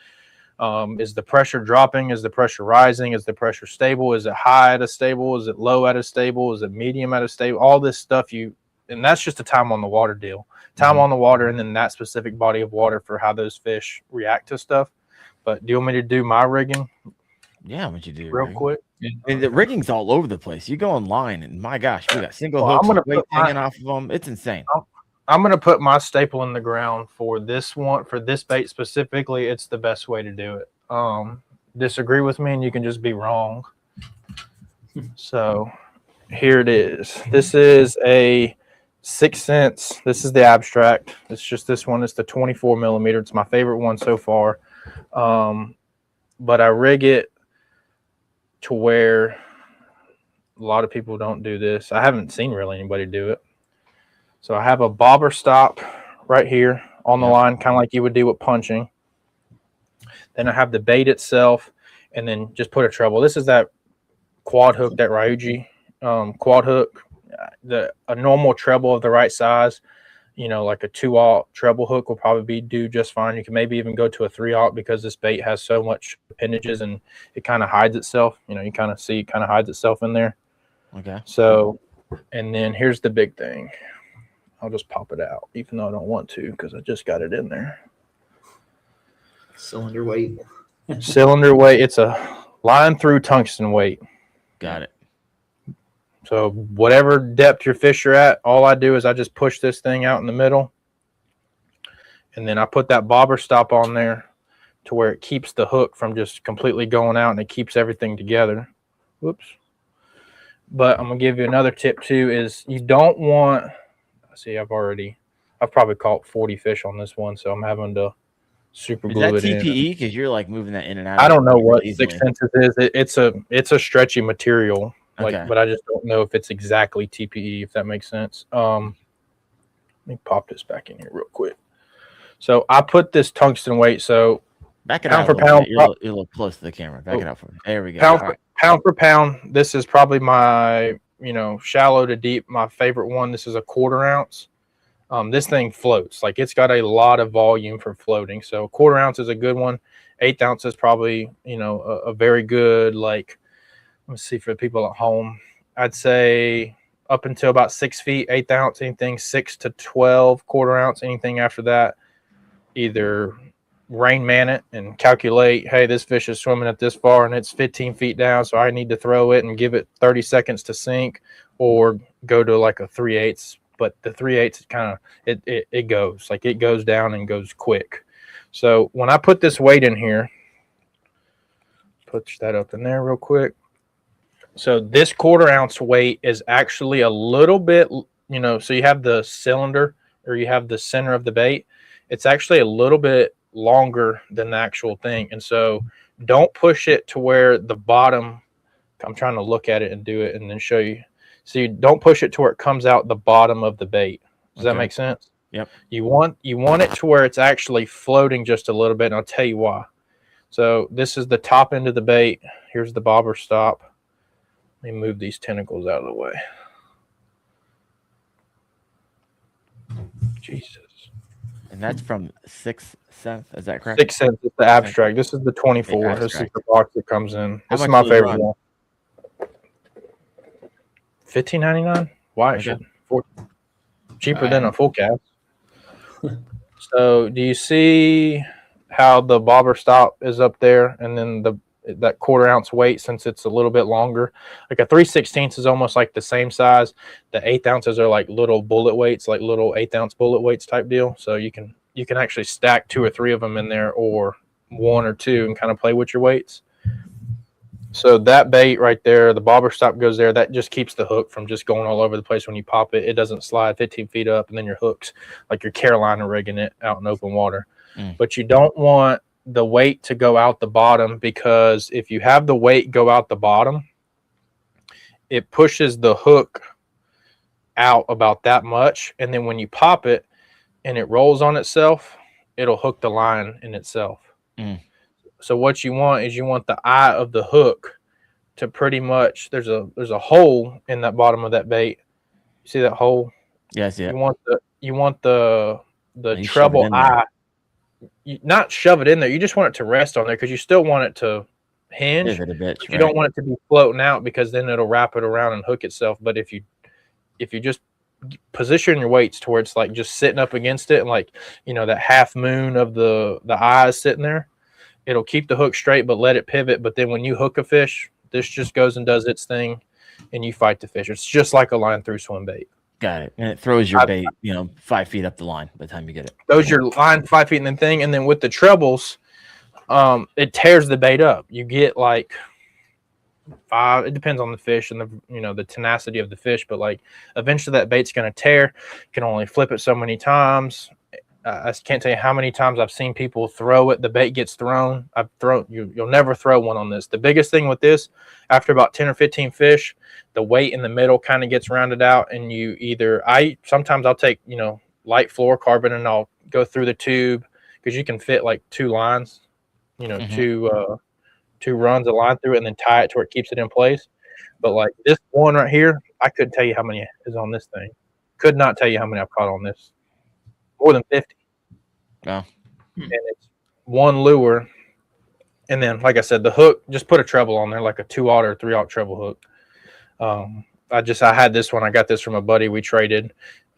Is the pressure dropping? Is the pressure rising? Is the pressure stable? Is it high at a stable? Is it low at a stable? Is it medium at a stable? All this stuff and that's just a time on the water deal. Time on the water, and then that specific body of water for how those fish react to stuff. But do you want me to do my rigging? Yeah, what you do real quick. And the rigging's all over the place. You go online, and my gosh, we got single hooks weight hanging off of them. It's insane. I'm going to put my staple in the ground for this one, for this bait specifically. It's the best way to do it. Disagree with me and you can just be wrong. So here it is. This is a 6 cents. This is the abstract. It's just this one. It's the 24 millimeter. It's my favorite one so far. But I rig it to where a lot of people don't do this. I haven't seen really anybody do it. So I have a bobber stop right here on the line, kind of like you would do with punching. Then I have the bait itself, and then just put a treble. This is that quad hook, that Ryuji quad hook. A normal treble of the right size, like a 2/0 treble hook will probably do just fine. You can maybe even go to a 3/0 because this bait has so much appendages and it kind of hides itself. You kind of see it kind of hides itself in there. Okay. So, and then here's the big thing. I'll just pop it out, even though I don't want to because I just got it in there. Cylinder weight. Cylinder weight. It's a line through tungsten weight. Got it. So whatever depth your fish are at, all I do is I just push this thing out in the middle. And then I put that bobber stop on there to where it keeps the hook from just completely going out and it keeps everything together. Whoops. But I'm going to give you another tip too is you don't want... See, I've probably caught 40 fish on this one, so I'm having to super glue it in. Is that TPE? Because you're like moving that in and out. I don't know what 6 cents is. It's a stretchy material. But I just don't know if it's exactly TPE, if that makes sense. Let me pop this back in here real quick. So I put this tungsten weight. So back it pound out for pound. You're a little close to the camera. Back it out for me. There we go. Pound for pound. This is probably my, shallow to deep, my favorite one. This is a 1/4 ounce. This thing floats. Like, it's got a lot of volume for floating. So 1/4 ounce is a good one. 1/8 ounce is probably, a very good, like, let's see, for the people at home, I'd say up until about 6 feet, 1/8 ounce, anything 6 to 12, 1/4 ounce, anything after that, either Rain Man it and calculate, hey, this fish is swimming at this far and it's 15 feet down, so I need to throw it and give it 30 seconds to sink, or go to like a 3/8. But the 3/8 is kind of, it goes. Like, it goes down and goes quick. So when I put this weight in here, push that up in there real quick. So this 1/4 ounce weight is actually a little bit, so you have the cylinder, or you have the center of the bait. It's actually a little bit longer than the actual thing. And so don't push it to where the bottom, I'm trying to look at it and do it and then show you. So you don't push it to where it comes out the bottom of the bait. Does that make sense? Yep. You want it to where it's actually floating just a little bit, and I'll tell you why. So this is the top end of the bait. Here's the bobber stop. Let me move these tentacles out of the way. Jesus. And that's from 6th Sense. Is that correct? 6th Sense is the abstract. This is the 24. This is the box that comes in. This is my favorite one. $15.99. Why? Okay. Cheaper than a full cast. So do you see how the bobber stop is up there, and then that 1/4 ounce weight, since it's a little bit longer, like a 3/16 is almost like the same size. The 1/8 ounces are like little bullet weights, like little 1/8 ounce bullet weights type deal. So you can actually stack 2 or 3 of them in there, or 1 or 2, and kind of play with your weights. So that bait right there, the bobber stop goes there. That just keeps the hook from just going all over the place when you pop it. It doesn't slide 15 feet up, and then your hook's like you're Carolina rigging it out in open water. But you don't want the weight to go out the bottom, because if you have the weight go out the bottom, it pushes the hook out about that much. And then when you pop it and it rolls on itself, it'll hook the line in itself. So what you want is the eye of the hook to pretty much, there's a hole in that bottom of that bait. You see that hole? Yes, yeah. You want the treble eye. You not shove it in there. You just want it to rest on there, because you still want it to hinge. Pivot a bit, You don't want it to be floating out, because then it'll wrap it around and hook itself. But if you just position your weights to where it's like just sitting up against it, and like, that half moon of the eye is sitting there, it'll keep the hook straight but let it pivot. But then when you hook a fish, this just goes and does its thing, and you fight the fish. It's just like a line through swim bait. Got it. And it throws your bait, 5 feet up the line by the time you get it. Throws your line 5 feet in the thing, and then with the trebles, it tears the bait up. You get like 5. It depends on the fish and the tenacity of the fish, but like eventually that bait's going to tear. You can only flip it so many times. I can't tell you how many times I've seen people throw it. The bait gets thrown. You'll never throw one on this. The biggest thing with this, after about 10 or 15 fish, the weight in the middle kind of gets rounded out, and sometimes I'll take, light fluorocarbon, and I'll go through the tube, because you can fit like 2 lines, two runs of line through it, and then tie it to where it keeps it in place. But like this one right here, I couldn't tell you how many is on this thing. Could not tell you how many I've caught on this. More than 50. Wow. And it's one lure. And then, like I said, the hook, just put a treble on there, like a 2/0 or 3/0 treble hook. I had this one. I got this from a buddy. We traded.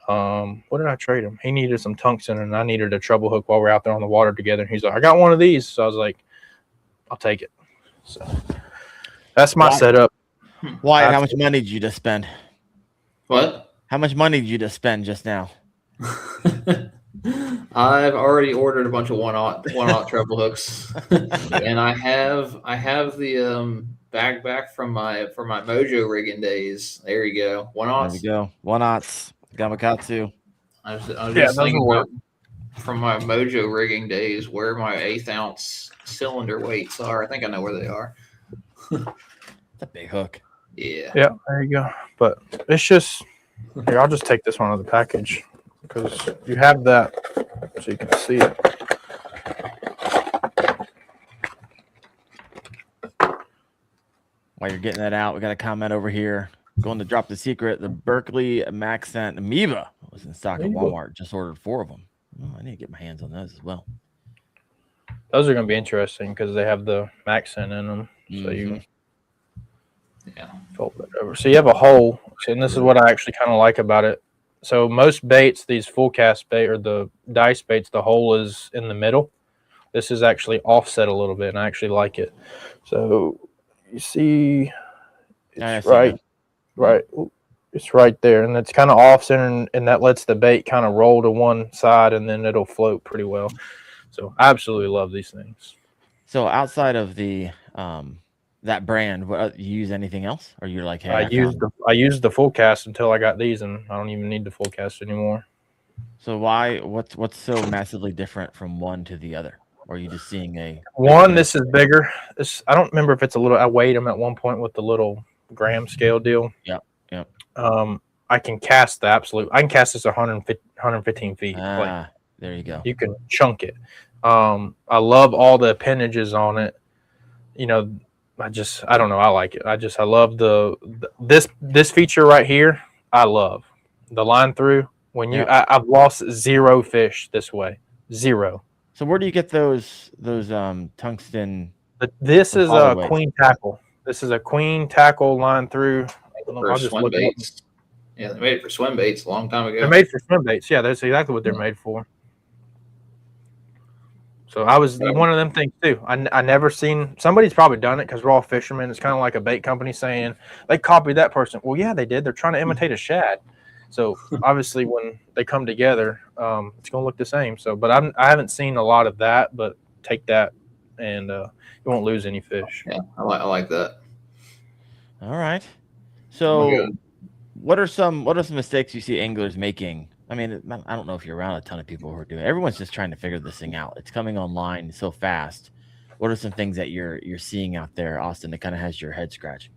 What did I trade him? He needed some tungsten, and I needed a treble hook while we're out there on the water together. And he's like, I got one of these. So I was like, I'll take it. So that's my setup. Wyatt, how much money did you just spend? What? How much money did you just spend just now? I've already ordered a bunch of one-aught treble hooks, and I have the bag back from my Mojo rigging days. There you go, one-aughts. There we go, one-aughts. Gamakatsu. I was just thinking about, from my Mojo rigging days, where my 1/8 ounce cylinder weights are. I think I know where they are. That's a big hook. Yeah. Yeah, there you go. But it's just here. I'll just take this one out of the package because you have that, so you can see it. While you're getting that out, we got a comment over here. Going to drop the secret. The Berkeley Maxent Amoeba was in stock at Walmart. Just ordered 4 of them. Oh, I need to get my hands on those as well. Those are going to be interesting because they have the Maxent in them. So you fold that over. So you have a hole. And this is what I actually kind of like about it. So most baits, these full cast bait or the dice baits, the hole is in the middle. This is actually offset a little bit, and I actually like it. So you see, it's right. It's right there, and it's kind of off center, and that lets the bait kind of roll to one side, and then it'll float pretty well. So I absolutely love these things. So outside of the that brand, what you use anything else, or you're like, hey, I used the full cast until I got these, and I don't even need the full cast anymore. So why? What's so massively different from one to the other? Or are you just seeing this is bigger. I don't remember if it's a little. I weighed them at one point with the little gram scale deal. Yep. I can cast I can cast this 115 feet. There you go. You can chunk it. I love all the appendages on it. You know, I don't know. I like it. I love this feature right here. I love the line through when I've lost 0 fish this way. 0. So where do you get those tungsten? This is a queen tackle. This is a queen tackle line through. For swim baits. Yeah, they made it for swim baits a long time ago. They're made for swim baits. Yeah, that's exactly what they're made for. So I was one of them things too. I never seen, somebody's probably done it because we're all fishermen. It's kind of like a bait company saying they copied that person. Well, yeah, they did. They're trying to imitate a shad. So obviously when they come together, it's going to look the same. So, but I haven't seen a lot of that, but take that and you won't lose any fish. Yeah, I like that. All right. So what are some mistakes you see anglers making? I mean, I don't know if you're around a ton of people who are doing it. Everyone's just trying to figure this thing out. It's coming online so fast. What are some things that you're seeing out there, Austin, that kind of has your head scratching?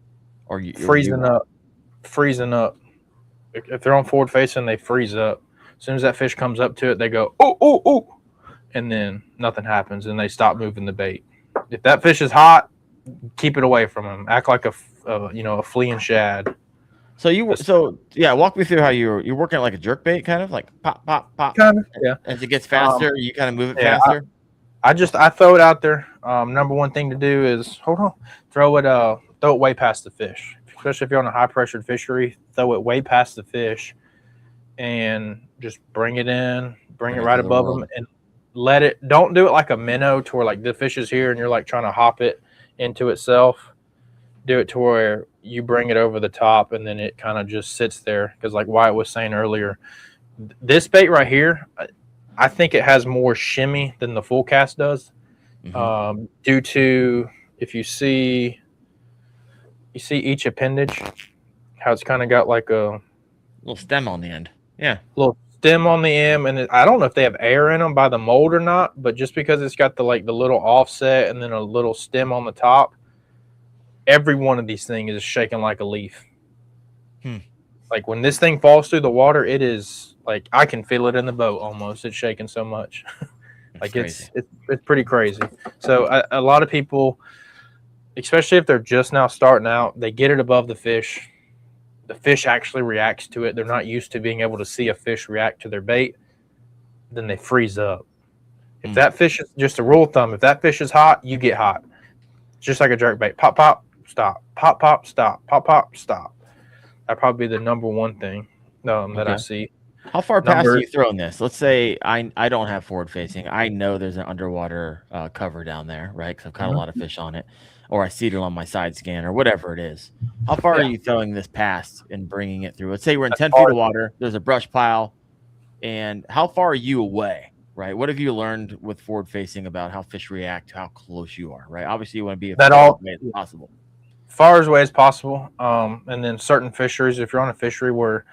Or freezing up. If they're on forward facing, they freeze up. As soon as that fish comes up to it, they go, oh, and then nothing happens, and they stop moving the bait. If that fish is hot, keep it away from them. Act like a fleeing shad. So walk me through how you're working like a jerk bait, kind of like pop, pop, pop. Kind of, yeah. As it gets faster, you kind of move it faster. I throw it out there. Number one thing to do is throw it way past the fish. Especially if you're on a high pressured fishery, throw it way past the fish, and just bring it in, bring it right above them, and let it. Don't do it like a minnow to where like the fish is here and you're like trying to hop it into itself. Do it to where you bring it over the top and then it kind of just sits there. Because like Wyatt was saying earlier, this bait right here, I think it has more shimmy than the full cast does. Mm-hmm. Due to, if you see each appendage, how it's kind of got like a little stem on the end. Yeah. Little stem on the end. And I don't know if they have air in them by the mold or not, but just because it's got the little offset and then a little stem on the top, every one of these things is shaking like a leaf. Like when this thing falls through the water, it is like I can feel it in the boat almost. It's shaking so much. Like it's pretty crazy. So a lot of people, especially if they're just now starting out, they get it above the fish. The fish actually reacts to it. They're not used to being able to see a fish react to their bait. Then they freeze up. If that fish is just a rule of thumb, if that fish is hot, you get hot. Just like a jerk bait. Pop, pop, stop. Pop, pop, stop. Pop, pop, stop. That'd probably be the number one thing that I see. How far past are you throwing this? Let's say I don't have forward facing. I know there's an underwater cover down there, right? Because I've caught a lot of fish on it. Or I see it on my side scan or whatever it is. How far are you throwing this past and bringing it through? Let's say we're in 10 feet of water. There's a brush pile. And how far are you away, right? What have you learned with forward facing about how fish react to how close you are, right? Obviously, you want to be as far away as possible. Far away as possible. And then certain fisheries, if you're on a fishery where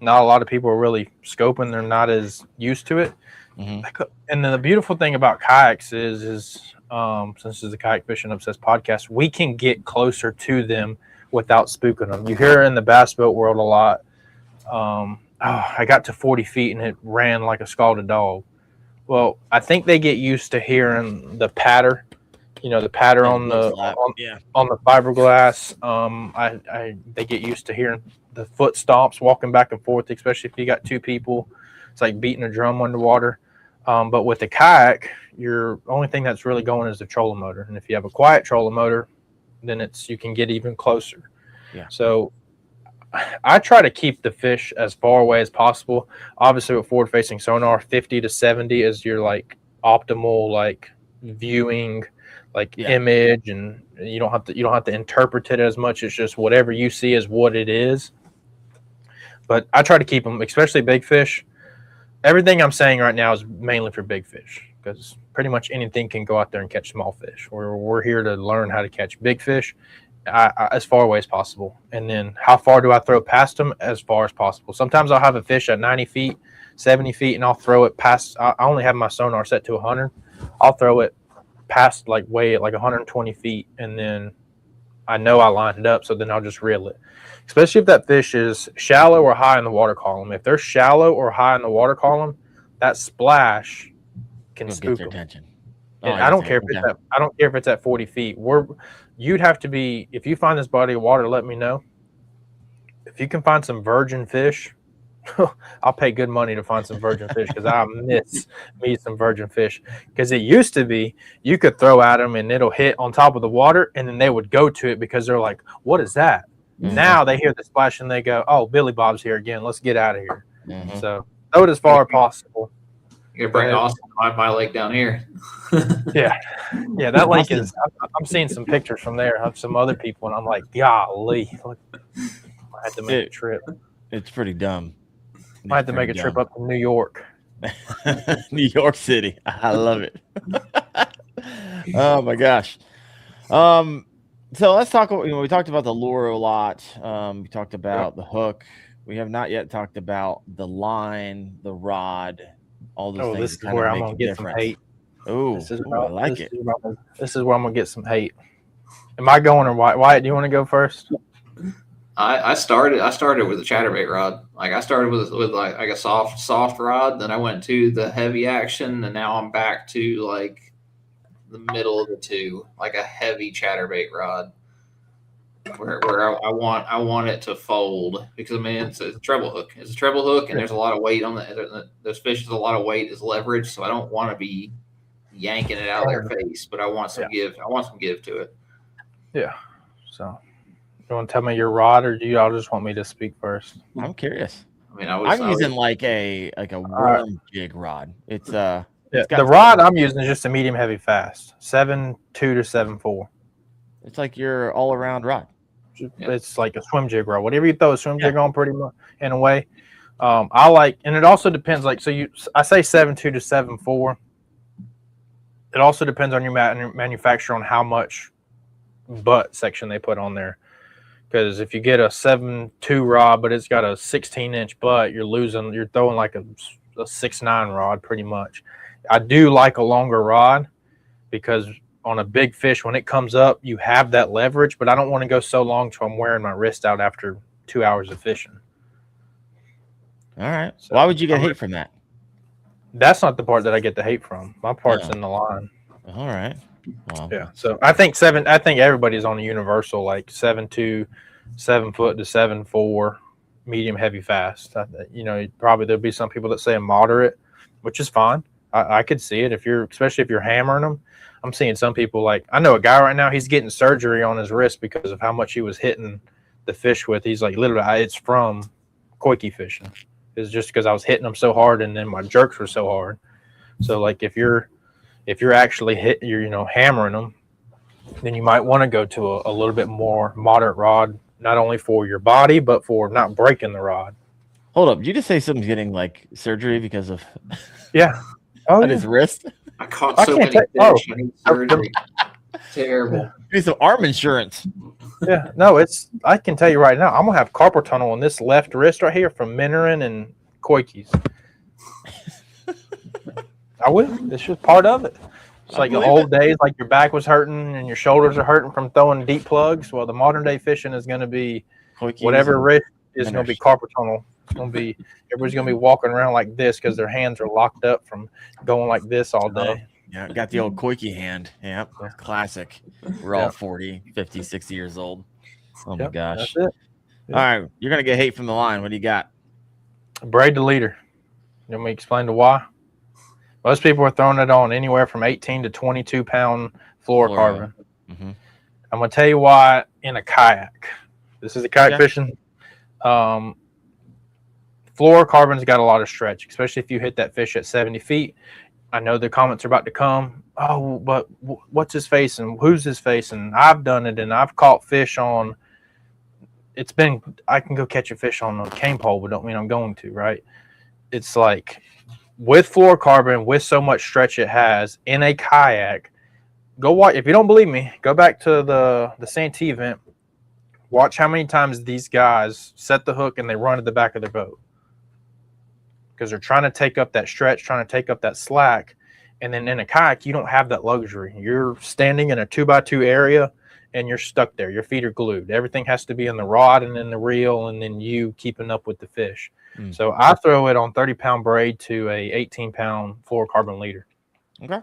not a lot of people are really scoping, they're not as used to it. Mm-hmm. And then the beautiful thing about kayaks is since this is the Kayak Fishing Obsessed podcast, we can get closer to them without spooking them. You hear it in the bass boat world a lot. I got to 40 feet and it ran like a scalded dog. Well, I think they get used to hearing the patter, the patter on the fiberglass. They get used to hearing the foot stomps walking back and forth, especially if you got two people. It's like beating a drum underwater. But with the kayak, your only thing that's really going is the trolling motor. And if you have a quiet trolling motor, then you can get even closer. Yeah. So I try to keep the fish as far away as possible. Obviously, with forward-facing sonar, 50 to 70 is your like optimal like viewing image, and you don't have to interpret it as much. It's just whatever you see is what it is. But I try to keep them, especially big fish. Everything I'm saying right now is mainly for big fish, because pretty much anything can go out there and catch small fish. We're here to learn how to catch big fish as far away as possible. And then how far do I throw past them? As far as possible. Sometimes I'll have a fish at 90 feet, 70 feet, and I'll throw it past. I only have my sonar set to 100. I'll throw it past way at 120 feet, and then I know I lined it up, so then I'll just reel it. Especially if that fish is shallow or high in the water column. If they're shallow or high in the water column, that splash can spook them. Attention. And I don't care if it's at 40 feet. You'd have to be, if you find this body of water, let me know. If you can find some virgin fish, I'll pay good money to find some virgin fish, because I miss me some virgin fish. Because it used to be you could throw at them and it'll hit on top of the water, and then they would go to it because they're like, what is that? Mm-hmm. Now they hear the splash and they go, oh, Billy Bob's here again. Let's get out of here. Mm-hmm. So throw it as far as possible. You're bringing Austin to my lake down here. Yeah, that lake is. I'm seeing some pictures from there of some other people, and I'm like, golly, I had to make a trip. It's pretty dumb. I had to make a trip up to New York. New York City. I love it. Oh my gosh. So let's talk. We talked about the lure a lot. We talked about the hook. We have not yet talked about the line, the rod, all those things. This is where I'm gonna get some hate. Oh, I like it. This is where I'm gonna get some hate. Am I going, or Wyatt? Do you want to go first? I started with a chatterbait rod. Like I started with like a soft rod. Then I went to the heavy action, and now I'm back to like the middle of the two, like a heavy chatterbait rod, where I want it to fold, because I mean it's a treble hook. It's a treble hook, and there's a lot of weight on those fish. There's a lot of weight as leverage, so I don't want to be yanking it out of their face, but I want some give. I want some give to it. Yeah. So, you want to tell me your rod, or do y'all just want me to speak first? I'm curious. I mean, I'm using like a worm jig rod. It's the rod I'm using is just a medium heavy fast, 7.2 to 7.4. It's like your all around rod. It's like a swim jig rod. Whatever you throw a swim jig on, pretty much in a way. I like, and it also depends. Like, I say 7.2 to 7.4. It also depends on your manufacturer on how much butt section they put on there. Because if you get a 7.2 rod, but it's got a 16-inch butt, you're throwing like a 6.9 rod pretty much. I do like a longer rod, because on a big fish, when it comes up, you have that leverage, but I don't want to go so long till I'm wearing my wrist out after 2 hours of fishing. All right. So why would you get hate from that? That's not the part that I get the hate from. My part's in the line. All right. Well, yeah. So I think everybody's on a universal, like 7.2, 7 foot to 7.4, medium heavy fast. Probably there'll be some people that say a moderate, which is fine. I could see it especially if you're hammering them. I'm seeing some people, like, I know a guy right now, he's getting surgery on his wrist because of how much he was hitting the fish with. He's like, literally, it's from Coike fishing. It's just because I was hitting them so hard, and then my jerks were so hard. So like if you're actually hammering them, then you might want to go to a little bit more moderate rod, not only for your body, but for not breaking the rod. Hold up. Did you just say something's getting like surgery because of his wrist? I caught so many fish. I need surgery. Terrible. You need some arm insurance. Yeah, no, I can tell you right now, I'm going to have carpal tunnel on this left wrist right here from Minorin and Coike's. I will. It's just part of it. It's like the old days, like your back was hurting and your shoulders are hurting from throwing deep plugs. Well, the modern day fishing is going to be whatever risk is going to be carpal tunnel. It's going to be everybody's going to be walking around like this because their hands are locked up from going like this all day. Yeah, got the old Coike hand. Yep, classic. We're all 40, 50, 60 years old. Oh my gosh. That's it. All right, you're going to get hate from the line. What do you got? Braid the leader. You want me to explain to why? Most people are throwing it on anywhere from 18 to 22 pound fluorocarbon. Mm-hmm. I'm going to tell you why in a kayak. This is a kayak fishing. Fluorocarbon's got a lot of stretch, especially if you hit that fish at 70 feet. I know the comments are about to come. Oh, but what's his face and who's his face? And I've done it and I've caught fish on. I can go catch a fish on a cane pole, but don't mean I'm going to, right? It's like with fluorocarbon, with so much stretch it has in a kayak, go watch. If you don't believe me, go back to the Santee event. Watch how many times these guys set the hook and they run to the back of their boat. Because they're trying to take up that stretch, trying to take up that slack. And then in a kayak, you don't have that luxury. You're standing in a 2x2 area and you're stuck there. Your feet are glued. Everything has to be in the rod and in the reel and then you keeping up with the fish. So I throw it on 30-pound braid to a 18-pound fluorocarbon leader. Okay.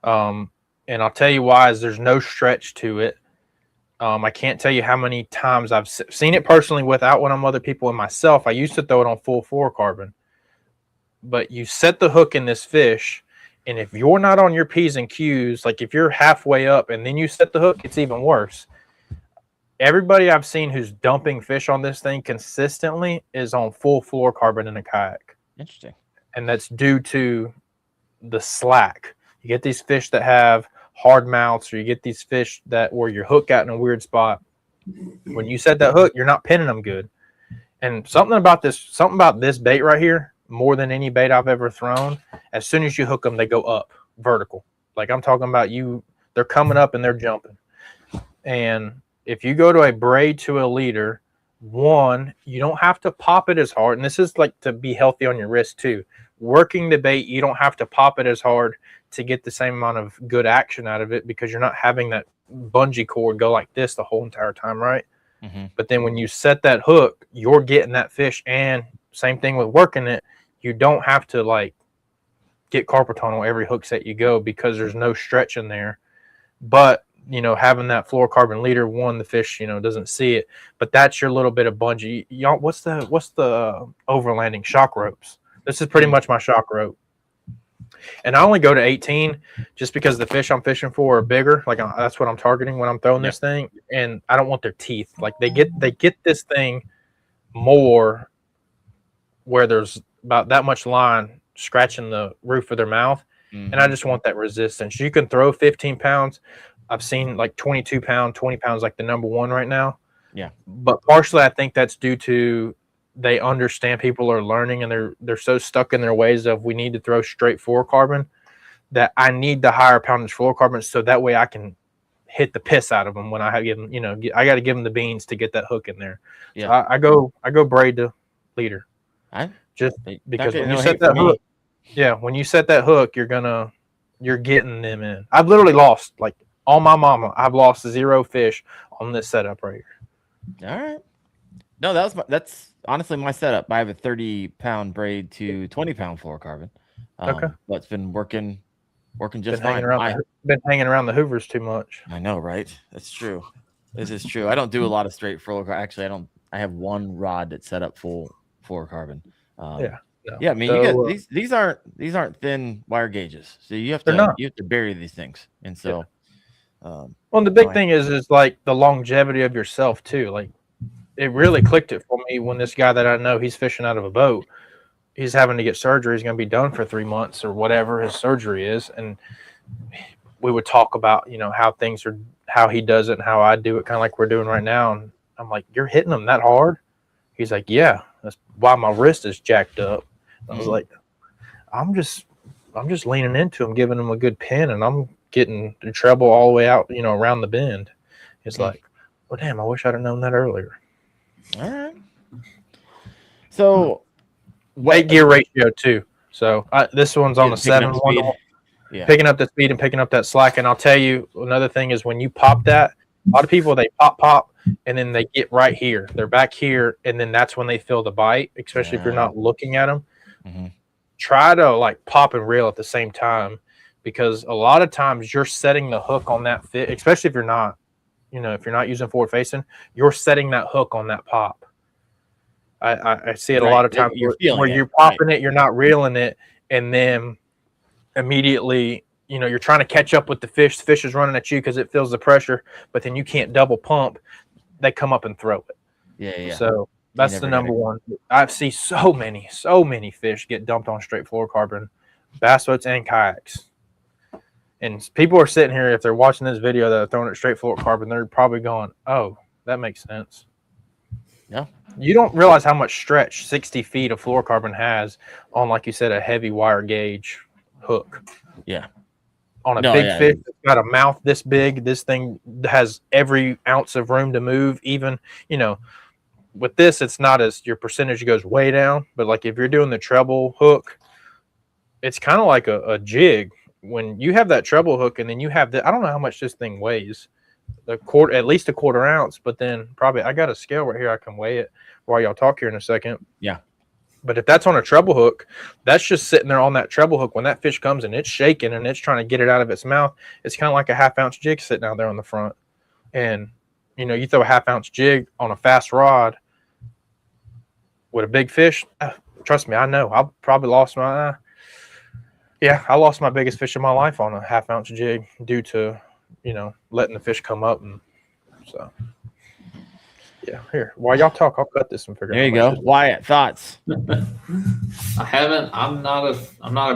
And I'll tell you why is there's no stretch to it. I can't tell you how many times I've seen it personally without one of other people and myself. I used to throw it on full fluorocarbon. But you set the hook in this fish, and if you're not on your P's and Q's, like if you're halfway up and then you set the hook, it's even worse. Everybody I've seen who's dumping fish on this thing consistently is on full fluorocarbon in a kayak. Interesting. And that's due to the slack. You get these fish that have hard mouths, or you get these fish that where your hook got in a weird spot. When you set that hook, you're not pinning them good. And something about this bait right here, more than any bait I've ever thrown, as soon as you hook them, they go up vertical. Like I'm talking about they're coming up and they're jumping. And if you go to a braid to a leader, one, you don't have to pop it as hard. And this is like to be healthy on your wrist too. Working the bait, you don't have to pop it as hard to get the same amount of good action out of it because you're not having that bungee cord go like this the whole entire time, right? Mm-hmm. But then when you set that hook, you're getting that fish. And same thing with working it. You don't have to like get carpal tunnel every hook set you go because there's no stretch in there. But, having that fluorocarbon leader, the fish, doesn't see it. But that's your little bit of bungee. Y'all, what's the overlanding shock ropes? This is pretty much my shock rope. And I only go to 18 just because the fish I'm fishing for are bigger. Like that's what I'm targeting when I'm throwing this thing. And I don't want their teeth. Like they get this thing more where there's about that much line scratching the roof of their mouth. Mm-hmm. And I just want that resistance. You can throw 15 pounds. I've seen like 22 pound, 20 pounds, like the number one right now. Yeah. But partially, I think that's due to they understand people are learning and they're so stuck in their ways of we need to throw straight fluorocarbon that I need the higher poundage fluorocarbon so that way I can hit the piss out of them when I give them, I got to give them the beans to get that hook in there. Yeah. So I go braid to leader. Just because when you set that hook, when you set that hook, you're getting them in. I've literally lost, like on my mama, I've lost 0 fish on this setup right here. All right. No, that's honestly my setup. I have a 30-pound braid to 20-pound fluorocarbon. Okay. But it's been working just fine. Been hanging around the Hoovers too much. I know, right? That's true. This is true. I don't do a lot of straight fluorocarbon. Actually, I have one rod that's set up full fluorocarbon. I mean, you get these aren't thin wire gauges, so you have to bury these things, and so. Well, the big thing is like the longevity of yourself too. Like it really clicked it for me when this guy that I know, he's fishing out of a boat. He's having to get surgery. He's going to be done for 3 months or whatever his surgery is, and we would talk about how he does it and how I do it, kind of like we're doing right now. And I'm like, "You're hitting them that hard?" He's like, "Yeah, that's why my wrist is jacked up." I was like, I'm just leaning into him, giving him a good pin, and I'm getting the treble all the way out, around the bend. It's like, well, damn, I wish I'd have known that earlier. All right. So weight gear ratio too. So this one's on the 7-1. picking up the speed and picking up that slack. And I'll tell you, another thing is when you pop that, a lot of people, they pop, and then they get right here. They're back here, and then that's when they feel the bite, especially if you're not looking at them. Mm-hmm. Try to like pop and reel at the same time, because a lot of times you're setting the hook on that fish, especially if you're not, if you're not using forward facing, you're setting that hook on that pop. I see it a lot of times where you're popping it, you're not reeling it, and then immediately, you're trying to catch up with the fish. The fish is running at you because it feels the pressure, but then you can't double pump. They come up and throw it. Yeah. So that's the number one. I see so many fish get dumped on straight fluorocarbon, bass boats and kayaks. And people are sitting here, if they're watching this video that are throwing it straight fluorocarbon, they're probably going, oh, that makes sense. Yeah. You don't realize how much stretch 60 feet of fluorocarbon has on, like you said, a heavy wire gauge hook. Yeah. On a big fish that's got a mouth this big, this thing has every ounce of room to move. Even, with this, it's not as your percentage goes way down. But like if you're doing the treble hook, it's kind of like a jig. When you have that treble hook and then you have I don't know how much this thing weighs. At least a quarter ounce, but then probably I got a scale right here. I can weigh it while y'all talk here in a second. Yeah. But if that's on a treble hook, that's just sitting there on that treble hook. When that fish comes and it's shaking and it's trying to get it out of its mouth, it's kind of like a half-ounce jig sitting out there on the front. And, you throw a half-ounce jig on a fast rod with a big fish, trust me, I know. I probably lost I lost my biggest fish of my life on a half-ounce jig due to, letting the fish come up. And so, yeah, here. While y'all talk, I'll cut this and figure there out. There you go. Wyatt, thoughts? I'm not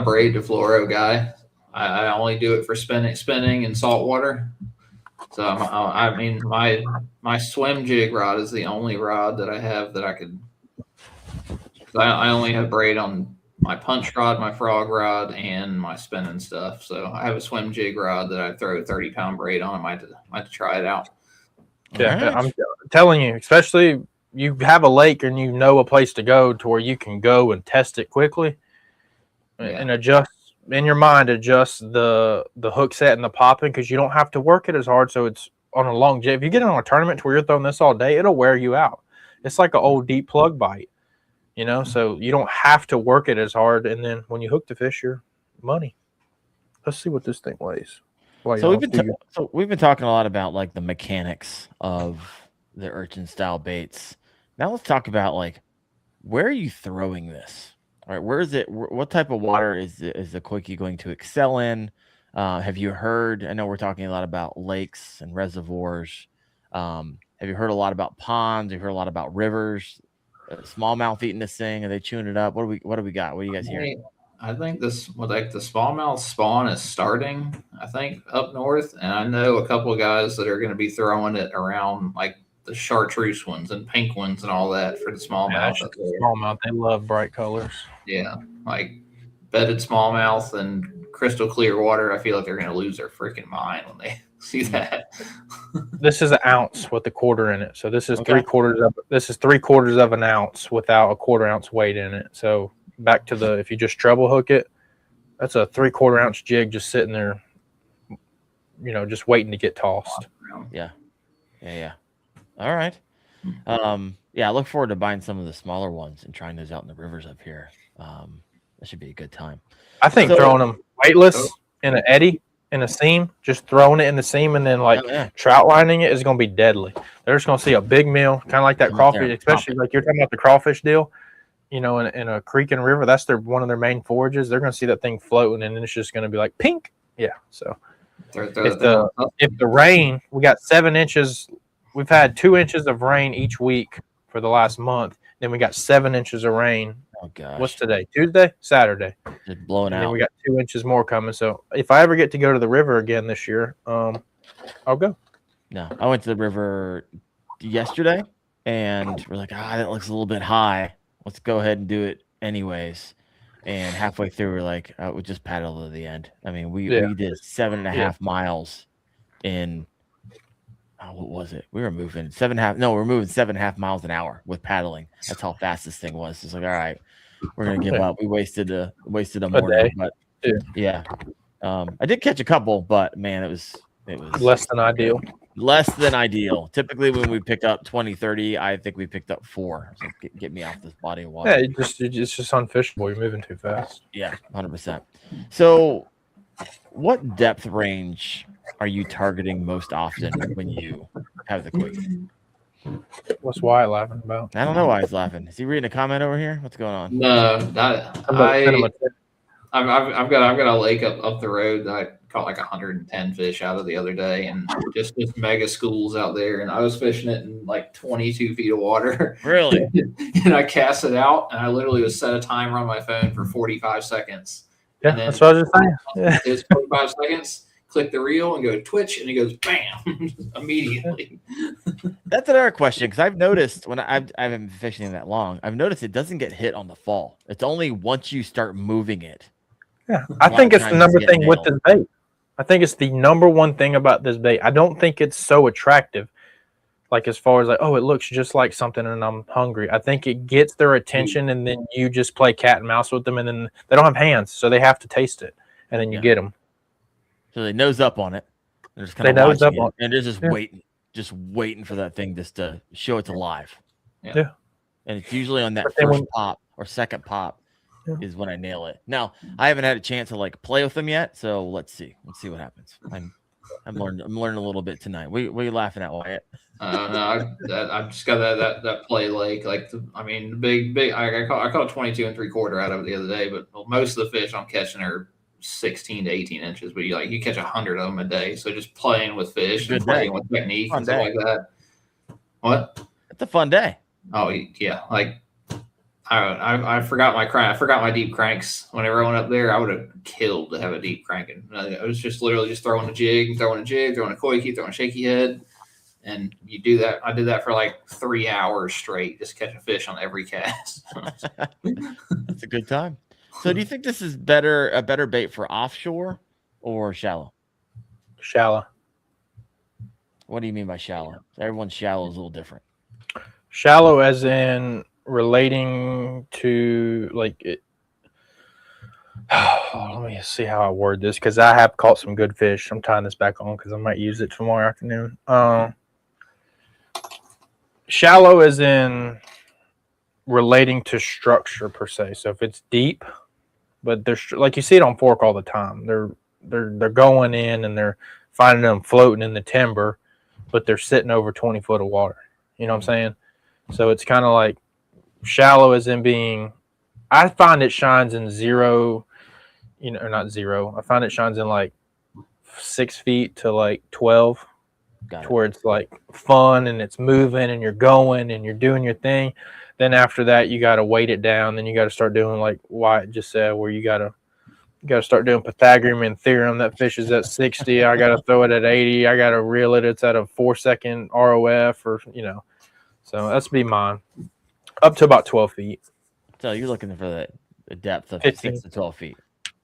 a braid to fluoro guy. I only do it for spinning in salt water. So I mean, my swim jig rod is the only rod that I have that I could. I only have braid on my punch rod, my frog rod, and my spinning stuff. So I have a swim jig rod that I throw a 30-pound braid on. I might have to try it out. Yeah, right. I'm telling you, especially you have a lake and you know a place to go to where you can go and test it quickly and adjust in your mind, adjust the hook set and the popping, because you don't have to work it as hard. So it's on a long jig. If you get on a tournament to where you're throwing this all day, it'll wear you out. It's like an old deep plug bite, so you don't have to work it as hard. And then when you hook the fish, your money. Let's see what this thing weighs. So we've been talking a lot about like the mechanics of the urchin style baits. Now let's talk about like, where are you throwing this? All right, where is it? What type of water is the Coike going to excel in? Have you heard? I know we're talking a lot about lakes and reservoirs. Have you heard a lot about ponds? Have you heard a lot about rivers? Smallmouth eating this thing? Are they chewing it up? What do we got? What are you guys hearing? I think the smallmouth spawn is starting, I think, up north. And I know a couple of guys that are going to be throwing it around like the chartreuse ones and pink ones and all that for the smallmouth. Smallmouth, they love bright colors. Yeah, like bedded smallmouth and crystal clear water. I feel like they're going to lose their freaking mind when they see that. This is an ounce with a quarter in it. So this is 3/4 of an ounce without a quarter ounce weight in it. So back to if you just treble hook it, that's a 3/4 ounce jig just sitting there, just waiting to get tossed. Yeah. All right. I look forward to buying some of the smaller ones and trying those out in the rivers up here. That should be a good time. I think throwing them weightless in an eddy, in a seam, just throwing it in the seam and then trout lining it is going to be deadly. They're just going to see a big meal, kind of like that crawfish, especially like you're talking about the crawfish deal. In a creek and river, that's one of their main forages. They're going to see that thing floating, and then it's just going to be like pink. Yeah. So if the rain, we got 7 inches. We've had 2 inches of rain each week for the last month. Then we got 7 inches of rain. Oh gosh. What's today? Tuesday? Saturday. Just blowing out. And then we got 2 inches more coming. So if I ever get to go to the river again this year, I'll go. No, I went to the river yesterday, and we're like, that looks a little bit high. Let's go ahead and do it anyways. And halfway through, we're like, we just paddle to the end. I mean, we did 7.5 miles in, what was it? We were moving 7.5 miles an hour with paddling. That's how fast this thing was. It's like, all right, we're going to give up. We wasted a morning. But yeah. I did catch a couple, but man, it was Less than ideal. Less than ideal. Typically, when we pick up 20, 30, I think we picked up 4. So get me off this body of water. Yeah, it's just unfishable. You're moving too fast. Yeah, 100%. So, what depth range are you targeting most often when you have the Coike? What's Wyatt laughing about? I don't know why he's laughing. Is he reading a comment over here? What's going on? No, I've got a lake up the road that I caught like 110 fish out of the other day, and just mega schools out there. And I was fishing it in like 22 feet of water. Really? And I cast it out, and I literally was set a timer on my phone for 45 seconds. Yeah, and then that's what I was just saying. Yeah. It's 45 seconds. Click the reel and go twitch, and it goes bam immediately. That's another question, because I've noticed when I haven't been fishing that long, I've noticed it doesn't get hit on the fall. It's only once you start moving it. Yeah, I think it's the number thing with this bait. I think it's the number one thing about this bait. I don't think it's so attractive, like as far as like, oh, it looks just like something and I'm hungry. I think it gets their attention, and then you just play cat and mouse with them, and then they don't have hands, so they have to taste it, and then you get them. So they nose up on it. They're just kind of nose up on it, and they're just waiting for that thing just to show it's alive. Yeah. And it's usually on that first pop or second pop is when I nail it. Now, I haven't had a chance to like play with them yet, so let's see. Let's see what happens. I'm learning a little bit tonight. What are you laughing at, Wyatt? No, I've just got that play lake. Like, the big. I caught 22 3/4 out of it the other day, but most of the fish I'm catching are 16 to 18 inches. But you catch 100 of them a day. So just playing with fish and playing with technique and stuff like that. What? It's a fun day. Oh yeah, like. I forgot my deep cranks. Whenever I went up there, I would have killed to have a deep crank. And I was just literally just throwing a jig, throwing a Coike, throwing a shaky head. And you do that. I did that for like 3 hours straight, just catching fish on every cast. That's a good time. So do you think this is a better bait for offshore or shallow? Shallow. What do you mean by shallow? Everyone's shallow is a little different. Shallow as in relating to like it. Let me see how I word this, because I have caught some good fish. I'm tying this back on because I might use it tomorrow afternoon. Shallow as in relating to structure per se. So if it's deep, but there's like you see it on fork all the time. They're going in and they're finding them floating in the timber, but they're sitting over 20 foot of water. You know what I'm saying? So it's kind of like shallow as in being, I find it shines in zero, or not zero. I find it shines in like 6 feet to like 12, to where it's like fun and it's moving and you're going and you're doing your thing. Then after that, you got to weight it down. Then you got to start doing like Wyatt just said, where you got to start doing Pythagorean and theorem. That fish is at 60. I got to throw it at 80. I got to reel it. It's at a 4-second ROF or, so that's be mine. Up to about 12 feet. So you're looking for the depth of 15. 6 to 12 feet.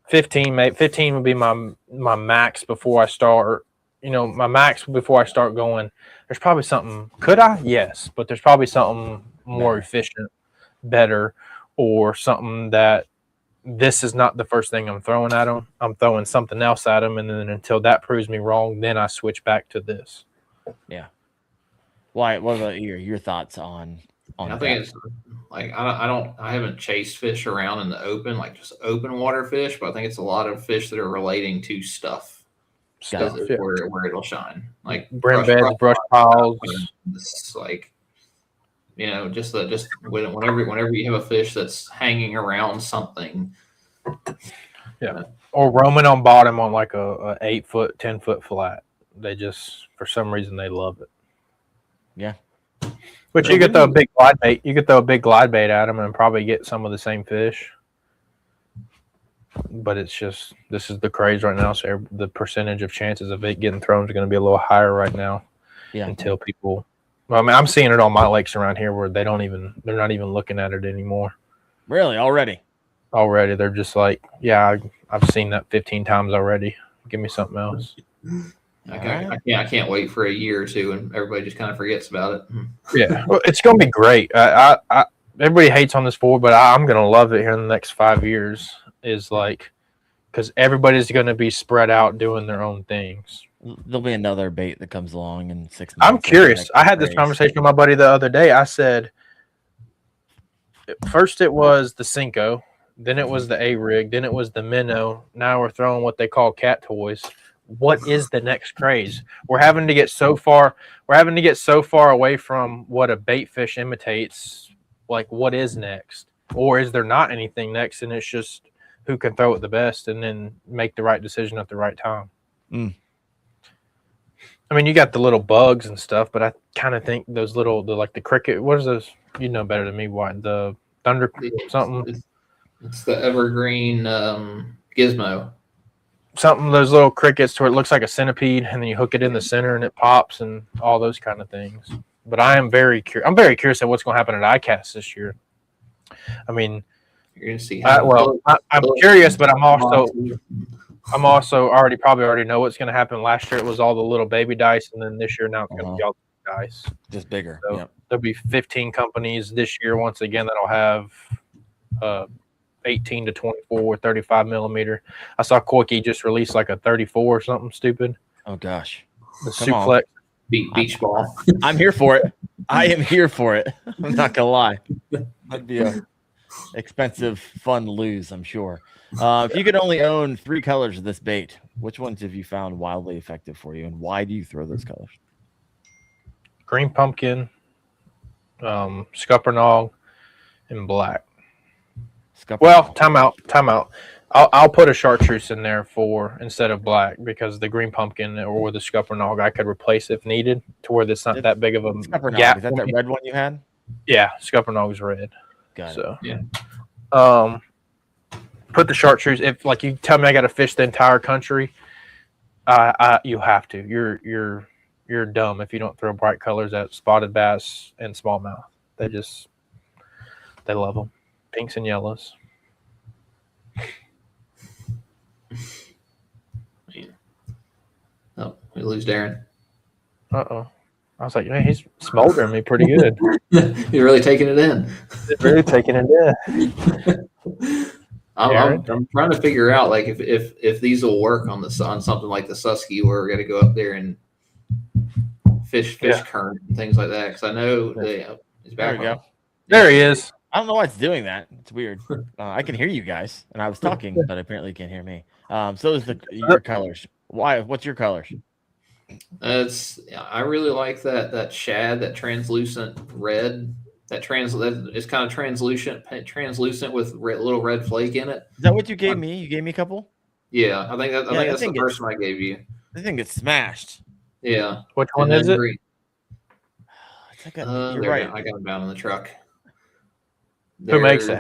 15, mate. 15 would be my max before I start. My max before I start going. There's probably something. Could I? Yes, but there's probably something more efficient, better, or something that this is not the first thing I'm throwing at them. I'm throwing something else at them, and then until that proves me wrong, then I switch back to this. Yeah. Wyatt, what about your thoughts on I think it's like I haven't chased fish around in the open, like just open water fish, but I think it's a lot of fish that are relating to stuff. Where it'll shine, like brim beds, brush piles. It's like just whenever you have a fish that's hanging around something. Yeah, or roaming on bottom on like a 8 foot, 10 foot flat. They just for some reason they love it. Yeah. But you could throw a big glide bait. You could throw a big glide bait at them and probably get some of the same fish. But it's just, this is the craze right now. So the percentage of chances of it getting thrown is going to be a little higher right now. Yeah. Until people, I'm seeing it on my lakes around here where they're not even looking at it anymore. Really? Already? They're just like, yeah, I've seen that 15 times already. Give me something else. I can't wait for a year or two, and everybody just kind of forgets about it. Yeah, well, it's going to be great. Everybody hates on this forward, but I'm going to love it here in the next 5 years. Is like because everybody's going to be spread out doing their own things. There'll be another bait that comes along in 6 months. I'm curious. I had this conversation with my buddy the other day. I said, first it was the Cinco, then it was the A-Rig, then it was the Minnow. Now we're throwing what they call cat toys. What is the next craze? We're having to get so far away from what a bait fish imitates. Like, what is next? Or is there not anything next, and it's just who can throw it the best and then make the right decision at the right time? I mean, you got the little bugs and stuff, but I kind of think those like the cricket. What is those? You know better than me. What, the thunder something? It's the evergreen gizmo. Something, those little crickets to where it looks like a centipede, and then you hook it in the center and it pops and all those kind of things. But I'm very curious at what's going to happen at ICAST this year. I mean, you're going to see. I'm curious, but I'm also already know what's going to happen. Last year it was all the little baby dice, and then this year now it's going to be all the dice, just bigger. So there'll be 15 companies this year once again that'll have 18 to 24 with 35 millimeter. I saw Coike just released like a 34 or something stupid. Oh gosh, the suplex beach ball. I'm here for it. I am here for it. I'm not gonna lie. That'd be a expensive, fun lose, I'm sure. If you could only own 3 colors of this bait, which ones have you found wildly effective for you, and why do you throw those colors? Green pumpkin, scuppernong, and black. Well, time out. I'll put a chartreuse in there instead of black, because the green pumpkin or the scuppernong I could replace if needed, to where there's not that big of a gap. Is that that red one you had? Yeah, scuppernong's red. Got it. So yeah. Put the chartreuse. If like you tell me I got to fish the entire country, you have to. You're dumb if you don't throw bright colors at spotted bass and smallmouth. They love them. Pinks and yellows. Oh, we lose Darren. Uh-oh. I was like, man, he's smoldering me pretty good. You're really taking it in. Really taking it in. I'm trying to figure out like if these will work on something like the Susky, where we're going to go up there and fish current and things like that. Because I know he's back. There we go. There he is. I don't know why it's doing that. It's weird. I can hear you guys, and I was talking, but apparently you can't hear me. So is your colors. Why? What's your colors? I really like that shad, that translucent red. That is kind of translucent with little red flake in it. Is that what you gave me? You gave me a couple. Yeah, I think that's the first one I gave you. I think it's smashed. Yeah. Which one is it? Green. It's like you're right. I got them down in the truck. Who makes it?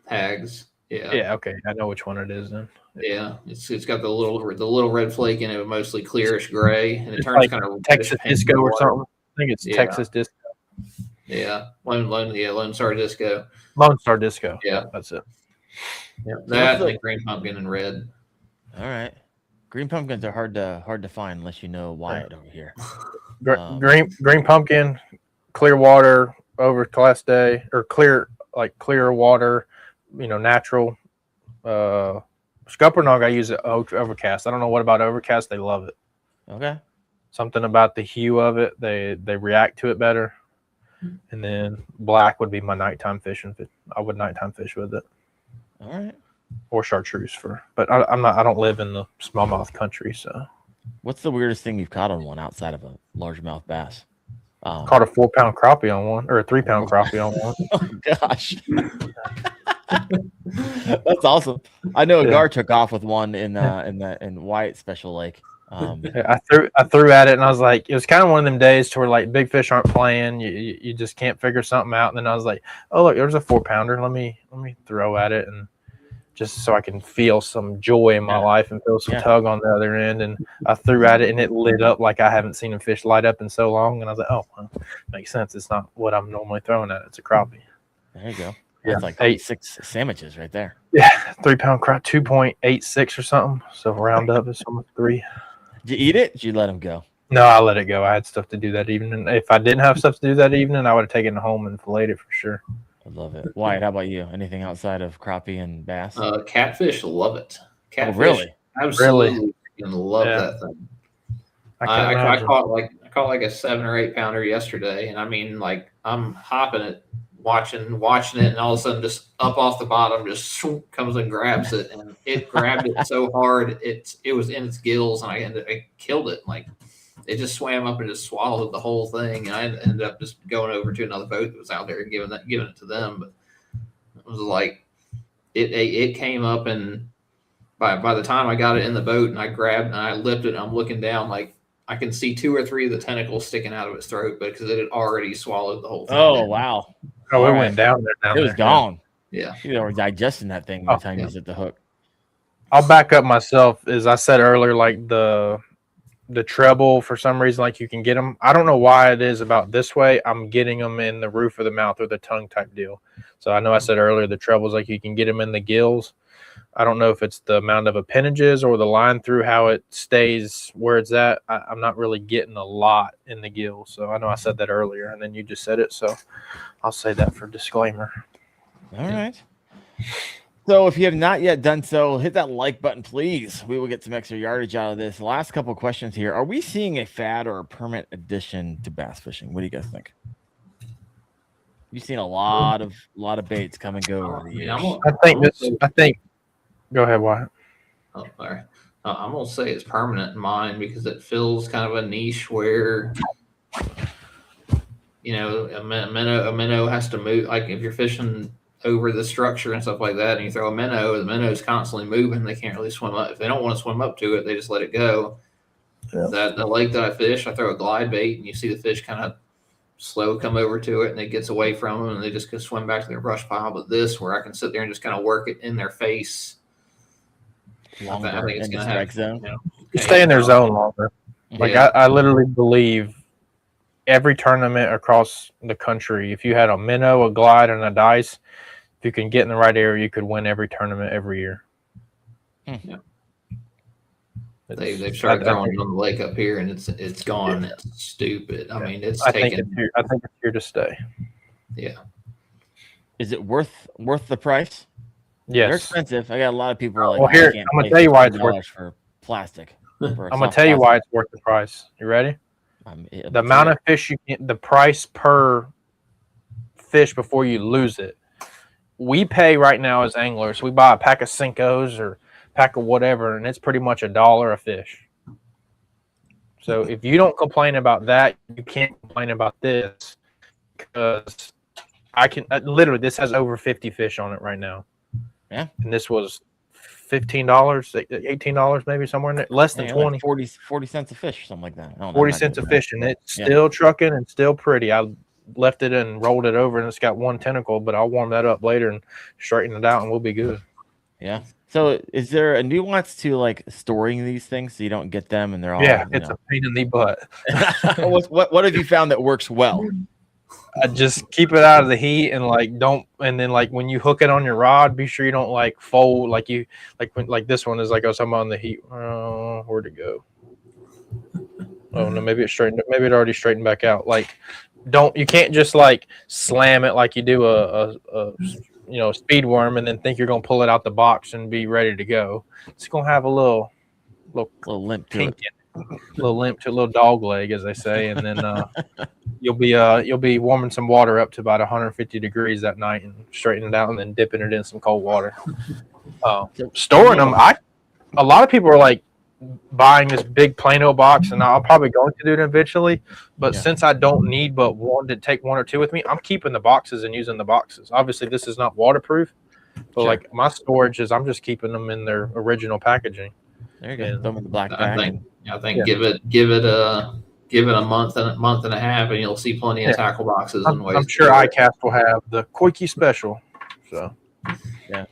Hags. Yeah. Yeah. Okay, I know which one it is then. Yeah, it's got the little red flake in it, mostly clearish gray, and it turns like kind of Texas Disco or something. I think it's Texas Disco. Yeah, Lone Star Disco. Lone Star Disco. Yeah, that's it. Yeah, that and green pumpkin and red. All right, green pumpkins are hard to find unless you know Wyatt over here. Green pumpkin, clear water over Class Day, or clear water, natural. Scuppernong I use it overcast. I don't know what about overcast. They love it. Okay. Something about the hue of it. They react to it better. And then black would be my nighttime fishing. I would nighttime fish with it. All right. Or chartreuse but I don't live in the smallmouth country, so. What's the weirdest thing you've caught on one outside of a largemouth bass? Caught a 4-pound crappie on one, or a 3-pound crappie on one. Oh gosh. That's awesome. I know Agar took off with one in Wyatt Special Lake. I threw at it, and I was like, it was kind of one of them days to where like big fish aren't playing. You just can't figure something out. And then I was like, oh look, there's a 4-pounder. Let me throw at it, and just so I can feel some joy in my life and feel some tug on the other end. And I threw at it, and it lit up like I haven't seen a fish light up in so long. And I was like, oh, well, makes sense. It's not what I'm normally throwing at. It's a crappie. There you go. Yeah, that's like 6 sandwiches right there. Yeah, 3-pound crap, 2.86 or something. So round up, it's almost 3. Did you eat it? Did you let him go? No, I let it go. I had stuff to do that evening. If I didn't have stuff to do that evening, I would have taken it home and filleted it for sure. I love it. Wyatt, how about you? Anything outside of crappie and bass? Catfish love it. Catfish, really? Absolutely love that thing. I caught like a 7 or 8 pounder yesterday, and I mean, like, I'm hopping it, watching it, and all of a sudden, just up off the bottom, just swoop, comes and grabs it, and it grabbed it so hard, it was in its gills, and I killed it. Like, it just swam up and just swallowed the whole thing, and I ended up just going over to another boat that was out there and giving it to them. But it was like it came up, and by the time I got it in the boat and I grabbed and I lifted it, I'm looking down, like, I can see 2 or 3 of the tentacles sticking out of its throat, but because it had already swallowed the whole thing. Oh, wow. Oh, it went down there. It was gone. Yeah. You were digesting that thing by the time you hit the hook. I'll back up myself. As I said earlier, like the treble, for some reason, like, you can get them. I don't know why it is about this way. I'm getting them in the roof of the mouth or the tongue type deal. So I know I said earlier the trebles, like, you can get them in the gills. I don't know if it's the amount of appendages or the line through how it stays where it's at. I'm not really getting a lot in the gills. So I know I said that earlier, and then you just said it. So I'll say that for disclaimer. All right. So if you have not yet done so, hit that like button, please. We will get some extra yardage out of this. Last couple of questions here. Are we seeing a fad or a permanent addition to bass fishing? What do you guys think? You've seen a lot of baits come and go over the years. I think. Go ahead, Wyatt. Oh, all right. I'm gonna say it's permanent in mine because it fills kind of a niche where, you know, a minnow has to move. Like, if you're fishing over the structure and stuff like that, and you throw a minnow, the minnow is constantly moving. They can't really swim up. If they don't want to swim up to it, they just let it go. Yeah. The lake that I fish, I throw a glide bait, and you see the fish kind of slow come over to it, and it gets away from them, and they just can swim back to their brush pile. But this, where I can sit there and just kind of work it in their face. I think it's going to have zone. You know, Stay in their zone longer. Like, I literally believe every tournament across the country, if you had a minnow, a glide, and a dice, if you can get in the right area, you could win every tournament every year. Yeah. They've started throwing it on the lake up here, and it's gone. It's stupid. I mean, I think it's here to stay. Yeah. Is it worth the price? Yes. They're expensive. I got a lot of people like, well, here, I'm going to tell you why it's worth for plastic. I'm going to tell you why it's worth the price. You ready? The amount of fish you get, the price per fish before you lose it. We pay right now as anglers. We buy a pack of Cincos or pack of whatever, and it's pretty much $1 a fish. So if you don't complain about that, you can't complain about this, because I can literally, this has over 50 fish on it right now. Yeah. And this was $15, $18, maybe somewhere in there, less than 20. Like 40 cents a fish, something like that. 40 cents a fish, and it's still trucking and still pretty. I left it and rolled it over, and it's got one tentacle, but I'll warm that up later and straighten it out, and we'll be good. Yeah. So is there a nuance to, like, storing these things so you don't get them and they're all it's a pain in the butt. what have you found that works well? I just keep it out of the heat, and and then when you hook it on your rod, be sure you don't fold like this one is I was talking about on the heat. Where'd it go? Oh no, maybe it already straightened back out. You can't just slam it like you do a speed worm and then think you're gonna pull it out the box and be ready to go. It's gonna have a little limp to it. Little limp to a little dog leg, as they say, and then you'll be warming some water up to about 150 degrees that night and straightening it out, and then dipping it in some cold water. Storing them, a lot of people are buying this big Plano box, and I'm probably going to do it eventually. But since I don't need but one to take one or two with me, I'm keeping the boxes and using the boxes. Obviously, this is not waterproof, but my storage is, I'm just keeping them in their original packaging. There you go. Throw them in the black bag. I think give it a month and a half, and you'll see plenty of tackle boxes. I'm sure iCast will have the Coike special. So yeah.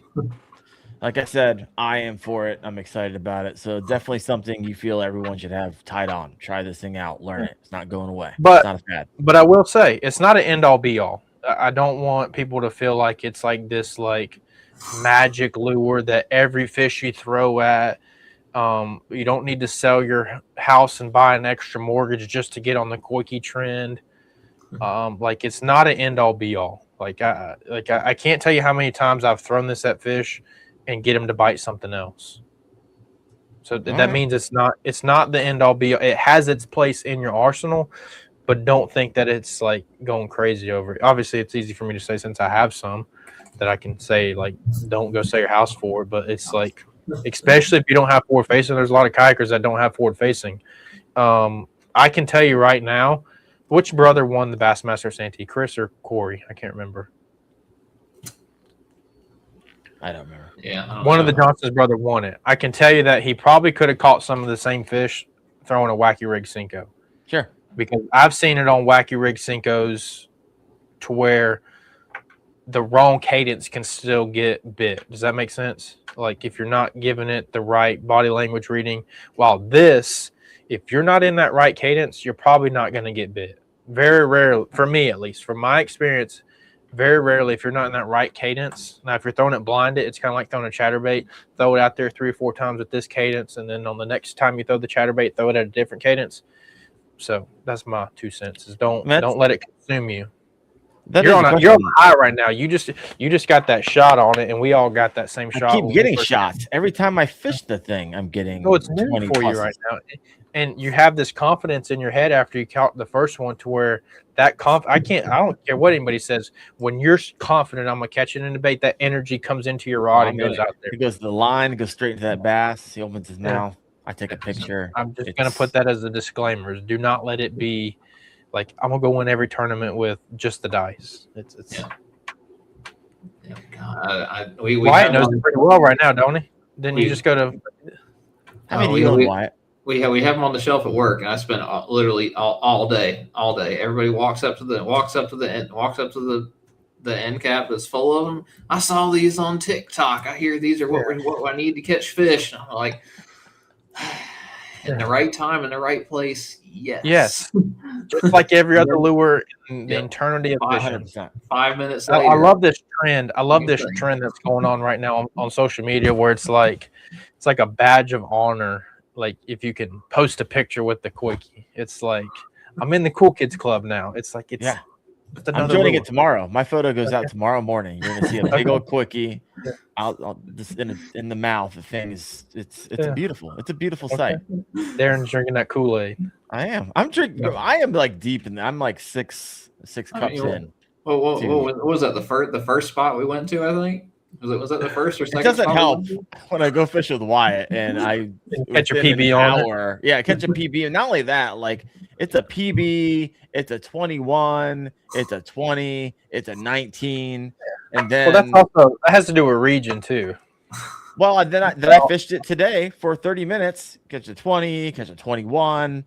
Like I said, I am for it. I'm excited about it. So definitely something you feel everyone should have tied on. Try this thing out. Learn it. It's not going away. It's not as bad. But I will say, it's not an end-all, be-all. I don't want people to feel like it's this magic lure that every fish you throw at. You don't need to sell your house and buy an extra mortgage just to get on the Coike trend. It's not an end-all, be-all. I can't tell you how many times I've thrown this at fish and get them to bite something else. So that means it's not the end all be all. It has its place in your arsenal, but don't think that it's like going crazy over it. Obviously, it's easy for me to say since I have some that I can say like don't go sell your house for. But it's like, especially if you don't have forward facing. There's a lot of kayakers that don't have forward facing. I can tell you right now, which brother won the Bassmaster Santee, Chris or Corey? I can't remember. I don't remember. Yeah, One of the Johnson's brother won it. I can tell you that he probably could have caught some of the same fish throwing a wacky rig Cinco. Sure. Because I've seen it on wacky rig Cincos to where the wrong cadence can still get bit. Does that make sense? Like if you're not giving it the right body language reading, while this, if you're not in that right cadence, you're probably not going to get bit. Very rarely, for me at least, from my experience, very rarely if you're not in that right cadence. Now, if you're throwing it blinded, it's kind of like throwing a chatterbait. Throw it out there 3 or 4 times with this cadence, and then on the next time you throw the chatterbait, throw it at a different cadence. So that's my 2 cents. Is don't let it consume you. You're on a high right now. You just got that shot on it, and we all got that same shot. I keep getting shots every time I fish the thing. I'm getting. No, it's new for you right now, and you have this confidence in your head after you caught the first one to where that I don't care what anybody says. When you're confident, I'm gonna catch it in the bait. That energy comes into your rod and goes out there. He goes to the line, goes straight into that bass. He opens his mouth. I take a picture. I'm just gonna put that as a disclaimer. Do not let it be. Like, I'm going to go win every tournament with just the dice. It's Yeah, God, we Wyatt knows it pretty well right now, don't he? Then you just go to. How many do you own, Wyatt? We have them on the shelf at work, and I spend literally all day. Everybody walks up to the end cap that's full of them. I saw these on TikTok. I hear these are what I need to catch fish. And I'm like, in the right time, in the right place. Yes. Just like every other lure in the eternity of fishing. 5 minutes later. I love this trend. I love this trend that's going on right now on social media where it's like a badge of honor. Like if you can post a picture with the Coike, it's like I'm in the cool kids club now. It's like I'm joining it tomorrow. My photo goes out tomorrow morning. You're gonna see a big old Coike out just in the mouth. The thing is, it's beautiful. It's a beautiful sight. Darren's drinking that Kool-Aid. I am. I'm drinking. I am like deep in. I'm like six cups in. What was that? The first spot we went to, I think. Was that the first or second? It doesn't help when I go fish with Wyatt and I catch a PB on it. Yeah, catch a PB. And not only that, like it's a PB, it's a 21, it's a 20, it's a 19, and then that has to do with region too. Well, then I fished it today for 30 minutes. Catch a 20, catch a 21.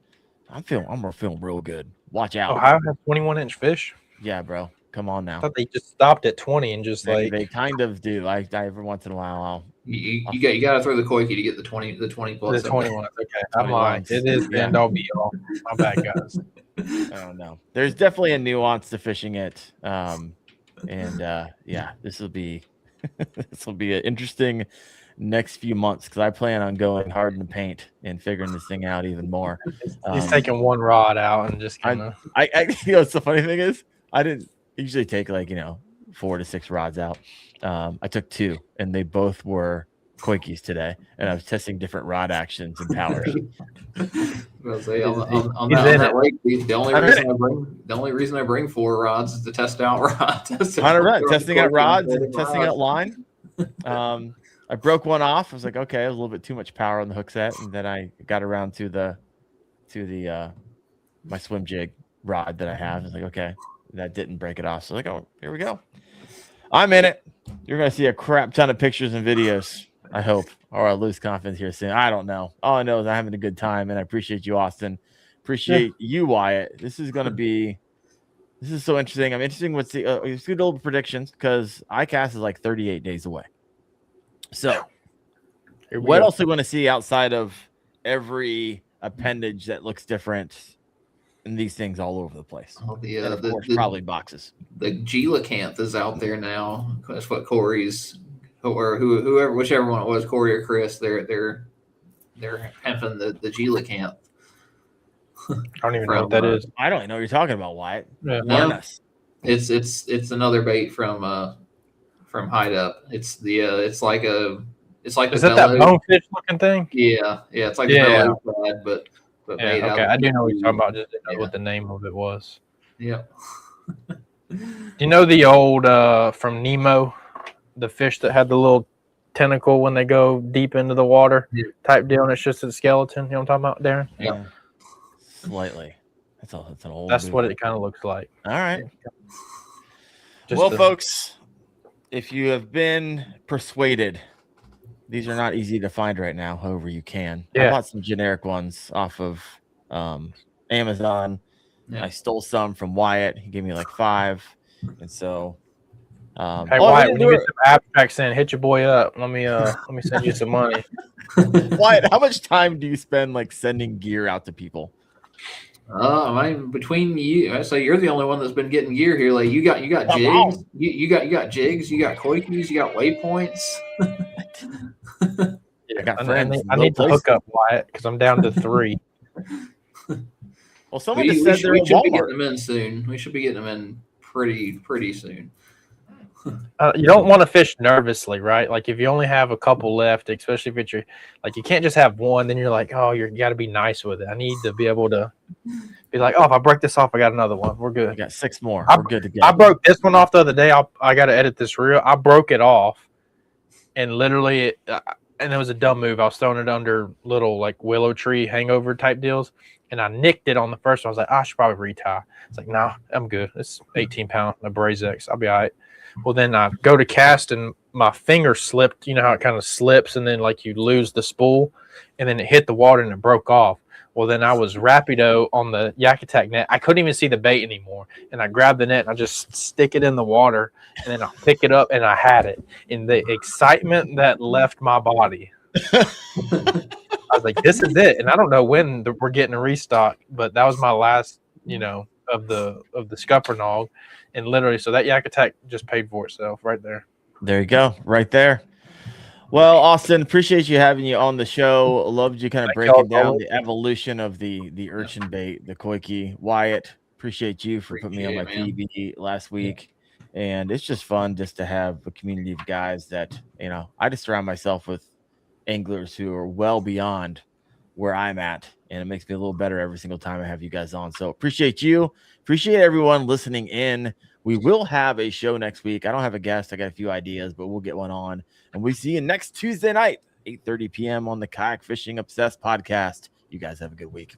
I'm feeling real good. Watch out. Ohio has 21-inch fish. Yeah, bro. Come on now. I thought they just stopped at 20 and just they kind of do. Like every once in a while, you got to throw the Coike to get the 20 plus. The 21. Okay, I'm lying. It is the end all be all. My bad, guys. I don't know. There's definitely a nuance to fishing it, this will be an interesting next few months because I plan on going hard in the paint and figuring this thing out even more. He's taking one rod out and just kind of. The funny thing is, I didn't usually take 4 to 6 rods out. I took 2, and they both were Coikes today, and I was testing different rod actions and powers. The only reason I bring 4 rods is to test out rods. Testing out rods and testing out line. I broke one off. I was like, okay, a little bit too much power on the hook set, and then I got around to the my swim jig rod that I have. I was like, okay, that didn't break it off. So like, oh, here we go. I'm in it. You're gonna see a crap ton of pictures and videos, I hope, or I'll lose confidence here soon. I don't know. All I know is I'm having a good time, and I appreciate you, Austin. Appreciate you, Wyatt. This is so interesting. I'm interested with the good old predictions because ICAST is like 38 days away. So, what else do we want to see outside of every appendage that looks different and these things all over the place? And of course, probably boxes. The Gelacanth is out there now. That's what Corey's or whoever, whichever one it was, Corey or Chris. They're pimping the Gelacanth. I don't even know what that is. I don't even know what you're talking about, Wyatt. Yeah. Learn us. It's another bait from Hide Up. It's It's like is that bonefish looking thing? Yeah, it's like the bellows shad, but made okay. out I of do know what you're talking food. about. Just didn't know what the name of it was. Yeah. Do you know the old from Nemo, the fish that had the little tentacle when they go deep into the water type deal, and it's just a skeleton? You know what I'm talking about, Darren? Yeah. Slightly. That's an old. That's movie. what it kind of looks like. All right. Just Well, folks, if you have been persuaded, these are not easy to find right now. However, you can. I Yeah. bought some generic ones off of Amazon. Yeah. I stole some from Wyatt. He gave me like 5, and so. Hey, Wyatt, when you get some abstracts in, hit your boy up. Let me send you some money. Wyatt, how much time do you spend like sending gear out to people? Between you, I say you're the only one that's been getting gear here. Like you got jigs, wow. you got jigs, you got Coikes, you got waypoints. I got friends. I need to hook up Wyatt because I'm down to 3. Well, someone just said we should be getting them in soon. We should be getting them in pretty soon. You don't want to fish nervously, right? Like if you only have a couple left, especially if it's you can't just have one. Then you're like, oh, you got to be nice with it. I need to be able to be like, oh, if I break this off, I got another one. We're good. I got 6 more. We're good to go. I broke this one off the other day. I got to edit this reel. I broke it off, and literally, and it was a dumb move. I was throwing it under little like willow tree hangover type deals, and I nicked it on the first one. I was like, I should probably retie. It's like, nah, I'm good. It's 18 pound, a Braze X. I'll be all right. Well, then I go to cast and my finger slipped. You know how it kind of slips and then like you lose the spool and then it hit the water and it broke off. Well, then I was rapido on the Yak Attack net. I couldn't even see the bait anymore. And I grabbed the net and I just stick it in the water and then I pick it up and I had it. And the excitement that left my body, I was like, this is it. And I don't know when we're getting a restock, but that was my last, of the scupper nog. And literally, so that Yak Attack just paid for itself right there. There you go, right there. Well, Austin, appreciate you having you on the show. Loved you kind of breaking down the evolution of the urchin bait, the Coike. Wyatt, appreciate you for putting me on my PB last week. And it's just fun just to have a community of guys that, I just surround myself with anglers who are well beyond where I'm at. And it makes me a little better every single time I have you guys on. So appreciate you. Appreciate everyone listening in. We will have a show next week. I don't have a guest. I got a few ideas, but we'll get one on. And we see you next Tuesday night, 8:30 p.m. on the Kayak Fishing Obsessed podcast. You guys have a good week.